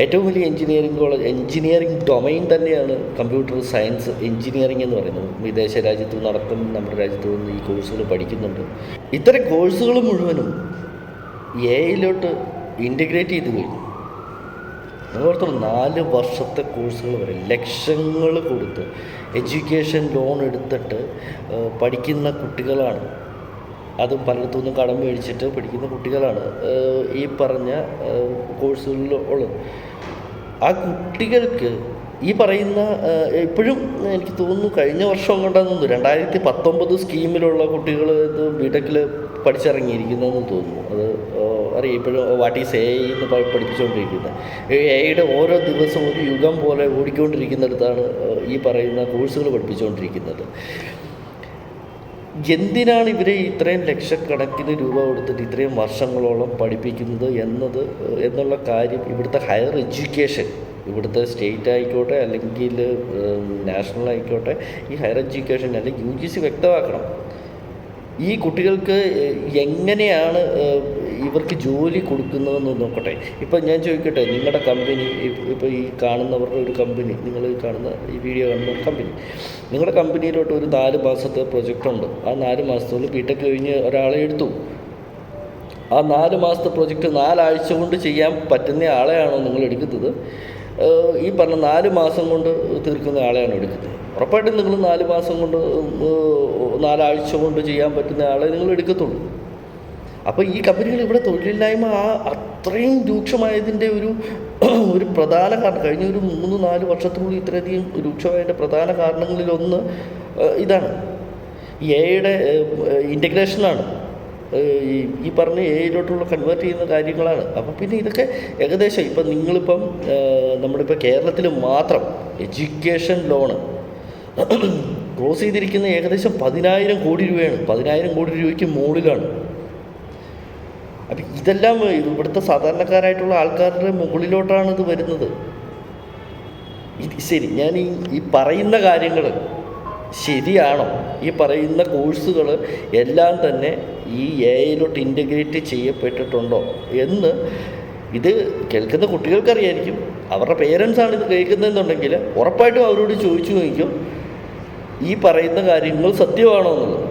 ഏറ്റവും വലിയ എഞ്ചിനീയറിംഗ് കോളേജ്, എഞ്ചിനീയറിംഗ് ഡൊമൈൻ തന്നെയാണ് കമ്പ്യൂട്ടർ സയൻസ് എഞ്ചിനീയറിംഗ് എന്ന് പറയുന്നത്. വിദേശ രാജ്യത്തു നടക്കും, നമ്മുടെ രാജ്യത്തു നിന്ന് ഈ കോഴ്സുകൾ പഠിക്കുന്നുണ്ട്. ഇത്തരം കോഴ്സുകൾ മുഴുവനും എയിലോട്ട് ഇൻ്റഗ്രേറ്റ് ചെയ്ത് കഴിഞ്ഞു. അതുപോലെ 4 വർഷത്തെ കോഴ്സുകൾ വരെ ലക്ഷങ്ങൾ കൊടുത്ത് എഡ്യൂക്കേഷൻ ലോൺ എടുത്തിട്ട് പഠിക്കുന്ന കുട്ടികളാണ്. അതും പലയിടത്തുനിന്നും കടം മേടിച്ചിട്ട് പഠിക്കുന്ന കുട്ടികളാണ് ഈ പറഞ്ഞ കോഴ്സുകളിൽ ഉള്ളത്. ആ കുട്ടികൾക്ക് ഈ പറയുന്ന ഇപ്പോഴും എനിക്ക് തോന്നുന്നു കഴിഞ്ഞ വർഷം കൊണ്ടാന്ന് തോന്നുന്നു 2019 സ്കീമിലുള്ള കുട്ടികൾ ഇത് ബിടെക്കിൽ പഠിച്ചിറങ്ങിയിരിക്കുന്നതെന്ന് തോന്നുന്നു. അത് അറിയാം. ഇപ്പോഴും വാട്ട് ഈസ് എ എന്ന് പഠിപ്പിച്ചുകൊണ്ടിരിക്കുന്നത്. എയുടെ ഓരോ ദിവസവും ഒരു യുഗം പോലെ ഓടിക്കൊണ്ടിരിക്കുന്നിടത്താണ് ഈ പറയുന്ന കോഴ്സുകൾ പഠിപ്പിച്ചുകൊണ്ടിരിക്കുന്നത്. എന്തിനാണ് ഇവരെ ഇത്രയും ലക്ഷക്കണക്കിന് രൂപ കൊടുത്തിട്ട് ഇത്രയും വർഷങ്ങളോളം പഠിപ്പിക്കുന്നത് എന്നുള്ള കാര്യം ഇവിടുത്തെ ഹയർ എഡ്യൂക്കേഷൻ, ഇവിടുത്തെ സ്റ്റേറ്റ് ആയിക്കോട്ടെ അല്ലെങ്കിൽ നാഷണൽ ആയിക്കോട്ടെ, ഈ ഹയർ എഡ്യൂക്കേഷൻ അല്ലെങ്കിൽ UGC വ്യക്തമാക്കണം. ഈ കുട്ടികൾക്ക് എങ്ങനെയാണ് ഇവർക്ക് ജോലി കൊടുക്കുന്നതെന്ന് നോക്കട്ടെ. ഇപ്പം ഞാൻ ചോദിക്കട്ടെ, നിങ്ങളുടെ കമ്പനി, ഇപ്പോൾ ഈ കാണുന്നവരുടെ ഒരു കമ്പനി, നിങ്ങൾ കാണുന്ന ഈ വീഡിയോ കാണുന്ന ഒരു കമ്പനി, നിങ്ങളുടെ കമ്പനിയിലോട്ട് ഒരു 4 മാസത്തെ പ്രൊജക്റ്റുണ്ട്. ആ 4 മാസത്തോളം ബിടെക് കഴിഞ്ഞ് ഒരാളെ എടുത്തു. ആ 4 മാസത്തെ പ്രൊജക്റ്റ് 4 ആഴ്ച കൊണ്ട് ചെയ്യാൻ പറ്റുന്ന ആളെയാണോ നിങ്ങൾ എടുക്കുന്നത്? ഈ പറഞ്ഞ 4 മാസം കൊണ്ട് തീർക്കുന്ന ആളെയാണോ എടുക്കുന്നത്? ഉറപ്പായിട്ടും നിങ്ങൾ 4 മാസം കൊണ്ട് 4 ആഴ്ച കൊണ്ട് ചെയ്യാൻ പറ്റുന്ന ആളെ നിങ്ങൾ എടുക്കത്തുള്ളൂ. അപ്പോൾ ഈ കമ്പനികൾ ഇവിടെ തൊഴിലില്ലായ്മ അത്രയും രൂക്ഷമായതിൻ്റെ ഒരു പ്രധാന കാരണം, കഴിഞ്ഞ ഒരു 3-4 വർഷത്തിനുള്ളിൽ ഇത്രയധികം രൂക്ഷമായതിൻ്റെ പ്രധാന കാരണങ്ങളിലൊന്ന് ഇതാണ്. ഈ എയുടെ ഇൻ്റഗ്രേഷനാണ്. ഈ പറഞ്ഞ എയിലോട്ടുള്ള കൺവേർട്ട് ചെയ്യുന്ന കാര്യങ്ങളാണ്. അപ്പം പിന്നെ ഇതൊക്കെ ഏകദേശം ഇപ്പം നിങ്ങളിപ്പം നമ്മളിപ്പോൾ കേരളത്തിൽ മാത്രം എഡ്യൂക്കേഷൻ ലോണ് ക്ലോസ് ചെയ്തിരിക്കുന്ന ഏകദേശം 10,000 കോടി രൂപയാണ്. 10,000 കോടി രൂപയ്ക്ക് മുകളിലാണ്. അപ്പം ഇതെല്ലാം ഇവിടുത്തെ സാധാരണക്കാരായിട്ടുള്ള ആൾക്കാരുടെ മുകളിലോട്ടാണ് ഇത് വരുന്നത്. ശരി, ഞാൻ ഈ പറയുന്ന കാര്യങ്ങൾ ശരിയാണോ? ഈ പറയുന്ന കോഴ്സുകൾ എല്ലാം തന്നെ ഈ എയിലോട്ട് ഇൻ്റഗ്രേറ്റ് ചെയ്യപ്പെട്ടിട്ടുണ്ടോ എന്ന് ഇത് കേൾക്കുന്ന കുട്ടികൾക്കറിയായിരിക്കും. അവരുടെ പേരൻസാണ് ഇത് കേൾക്കുന്നതെന്നുണ്ടെങ്കിൽ ഉറപ്പായിട്ടും അവരോട് ചോദിച്ചു നോക്കിക്കും ഈ പറയുന്ന കാര്യങ്ങൾ സത്യമാണോ എന്നുള്ളത്.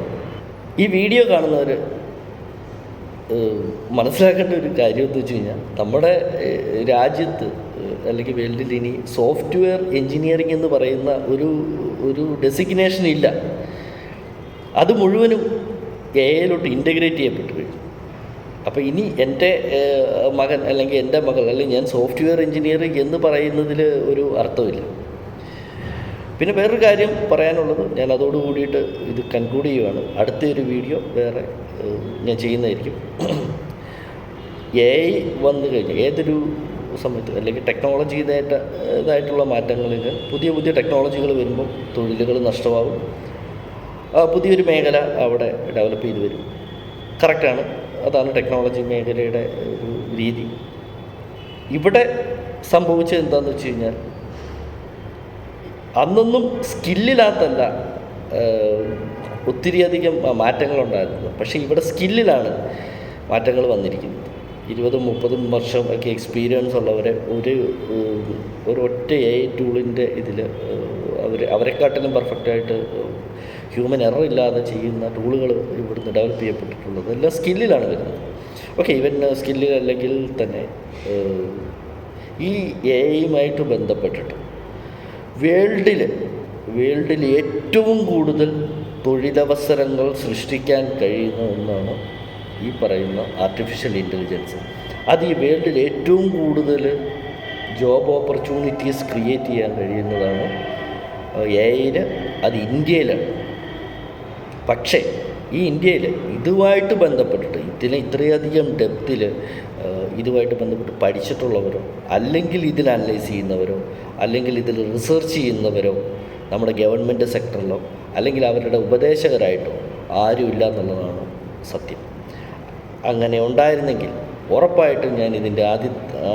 ഈ വീഡിയോ കാണുന്നവർ മനസ്സിലാക്കേണ്ട ഒരു കാര്യം എന്ന് വെച്ച് കഴിഞ്ഞാൽ, നമ്മുടെ രാജ്യത്ത് അല്ലെങ്കിൽ വേൾഡിൽ ഇനി സോഫ്റ്റ്വെയർ എൻജിനീയറിംഗ് എന്ന് പറയുന്ന ഒരു ഡെസിഗ്നേഷൻ ഇല്ല. അത് മുഴുവനും എയിലോട്ട് ഇൻ്റഗ്രേറ്റ് ചെയ്യപ്പെട്ടു കഴിഞ്ഞു. അപ്പോൾ ഇനി എൻ്റെ മകൻ അല്ലെങ്കിൽ എൻ്റെ മകൾ അല്ലെങ്കിൽ ഞാൻ സോഫ്റ്റ്വെയർ എൻജിനീയറിംഗ് എന്ന് പറയുന്നതിൽ ഒരു അർത്ഥമില്ല. പിന്നെ വേറൊരു കാര്യം പറയാനുള്ളത്, ഞാൻ അതോടുകൂടിയിട്ട് ഇത് കൺക്ലൂഡ് ചെയ്യുകയാണ്. അടുത്തൊരു വീഡിയോ വേറെ ഞാൻ ചെയ്യുന്നതായിരിക്കും. AI വന്നു കഴിഞ്ഞ് ഏതൊരു സമയത്ത് അല്ലെങ്കിൽ ഇതായിട്ടുള്ള മാറ്റങ്ങളിൽ പുതിയ ടെക്നോളജികൾ വരുമ്പോൾ തൊഴിലുകൾ നഷ്ടമാകും. പുതിയൊരു മേഖല അവിടെ ഡെവലപ്പ് ചെയ്ത് വരും. കറക്റ്റാണ്. അതാണ് ടെക്നോളജി മേഖലയുടെ ഒരു രീതി. ഇവിടെ സംഭവിച്ചത് എന്താണെന്ന് വെച്ച് കഴിഞ്ഞാൽ, അന്നൊന്നും സ്കില്ലിനകത്തല്ല ഒത്തിരിയധികം മാറ്റങ്ങളുണ്ടായിരുന്നു. പക്ഷേ ഇവിടെ സ്കില്ലിലാണ് മാറ്റങ്ങൾ വന്നിരിക്കുന്നത്. 20-30 വർഷം ഒക്കെ എക്സ്പീരിയൻസ് ഉള്ളവരെ ഒരൊറ്റ AI ടൂളിൻ്റെ ഇതിൽ അവരെക്കാട്ടിലും പെർഫെക്റ്റായിട്ട് ഹ്യൂമൻ എറർ ഇല്ലാതെ ചെയ്യുന്ന ടൂളുകൾ ഇവിടുന്ന് ഡെവലപ്പ് ചെയ്യപ്പെട്ടിട്ടുള്ളത് എല്ലാം സ്കില്ലിലാണ് വരുന്നത്. ഓക്കെ, ഈവൻ സ്കില്ലിൽ അല്ലെങ്കിൽ തന്നെ ഈ AI-യുമായിട്ട് ബന്ധപ്പെട്ടിട്ട് വേൾഡിൽ ഏറ്റവും കൂടുതൽ തൊഴിലവസരങ്ങൾ സൃഷ്ടിക്കാൻ കഴിയുന്ന ഒന്നാണ് ഈ പറയുന്ന ആർട്ടിഫിഷ്യൽ ഇൻ്റലിജൻസ്. അത് ഈ വേൾഡിൽ ഏറ്റവും കൂടുതൽ ജോബ് ഓപ്പർച്യൂണിറ്റീസ് ക്രിയേറ്റ് ചെയ്യാൻ കഴിയുന്നതാണ് AI-ന്. അത് ഇന്ത്യയിലാണ്. പക്ഷേ ഈ ഇന്ത്യയിൽ ഇതുമായിട്ട് ബന്ധപ്പെട്ടിട്ട് ഇത്രയധികം ഡെപ്തിൽ ഇതുമായിട്ട് ബന്ധപ്പെട്ട് പഠിച്ചിട്ടുള്ളവരോ അല്ലെങ്കിൽ ഇതിൽ അനലൈസ് ചെയ്യുന്നവരോ അല്ലെങ്കിൽ ഇതിൽ റിസർച്ച് ചെയ്യുന്നവരോ നമ്മുടെ ഗവൺമെൻറ് സെക്ടറിലോ അല്ലെങ്കിൽ അവരുടെ ഉപദേശകരായിട്ടോ ആരുമില്ല എന്നുള്ളതാണ് സത്യം. അങ്ങനെ ഉണ്ടായിരുന്നെങ്കിൽ ഉറപ്പായിട്ടും ഞാൻ ഇതിൻ്റെ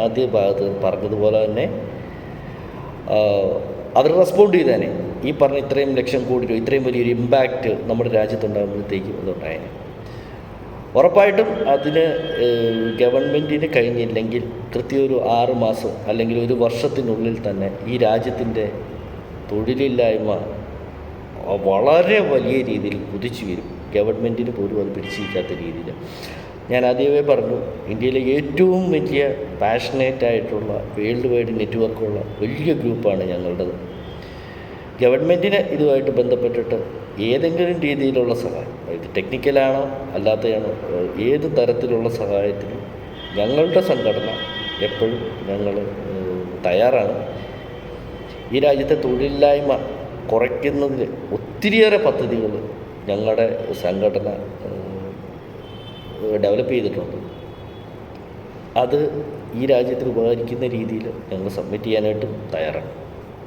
ആദ്യ ഭാഗത്ത് പറഞ്ഞതുപോലെ തന്നെ അവർ റെസ്പോണ്ട് ചെയ്തേനെ. ഈ പറഞ്ഞ ഇത്രയും ലക്ഷം കോടി രൂപ, ഇത്രയും വലിയൊരു ഇമ്പാക്റ്റ് നമ്മുടെ രാജ്യത്തുണ്ടാകുമ്പോഴത്തേക്കും അതുണ്ടായേനെ. ഉറപ്പായിട്ടും അതിന് ഗവൺമെൻറ്റിന് കഴിഞ്ഞില്ലെങ്കിൽ കൃത്യം ഒരു 6 മാസം അല്ലെങ്കിൽ ഒരു വർഷത്തിനുള്ളിൽ തന്നെ ഈ രാജ്യത്തിൻ്റെ തൊഴിലില്ലായ്മ വളരെ വലിയ രീതിയിൽ കുതിച്ചു വരും. ഗവൺമെൻറ്റിന് പോലും അത് പിടിച്ചിരിക്കാത്ത രീതിയിൽ. ഞാൻ ആദ്യമേ പറഞ്ഞു, ഇന്ത്യയിലെ ഏറ്റവും വലിയ പാഷനേറ്റായിട്ടുള്ള വേൾഡ് വൈഡ് നെറ്റ്വർക്കുള്ള വലിയ ഗ്രൂപ്പാണ് ഞങ്ങളുടേത്. ഗവൺമെൻറ്റിന് ഇതുമായിട്ട് ബന്ധപ്പെട്ടിട്ട് ഏതെങ്കിലും രീതിയിലുള്ള സഹായം, ഇത് ടെക്നിക്കലാണോ അല്ലാത്തതാണോ, ഏത് തരത്തിലുള്ള സഹായത്തിനും ഞങ്ങളുടെ സംഘടന എപ്പോഴും ഞങ്ങൾ തയ്യാറാണ്. ഈ രാജ്യത്തെ തൊഴിലില്ലായ്മ കുറയ്ക്കുന്നതിന് ഒത്തിരിയേറെ പദ്ധതികൾ ഞങ്ങളുടെ സംഘടന ഡെവലപ്പ് ചെയ്തിട്ടുണ്ട്. അത് ഈ രാജ്യത്തിന് ഉപകരിക്കുന്ന രീതിയിൽ ഞങ്ങൾ സബ്മിറ്റ് ചെയ്യാനായിട്ടും തയ്യാറാണ്.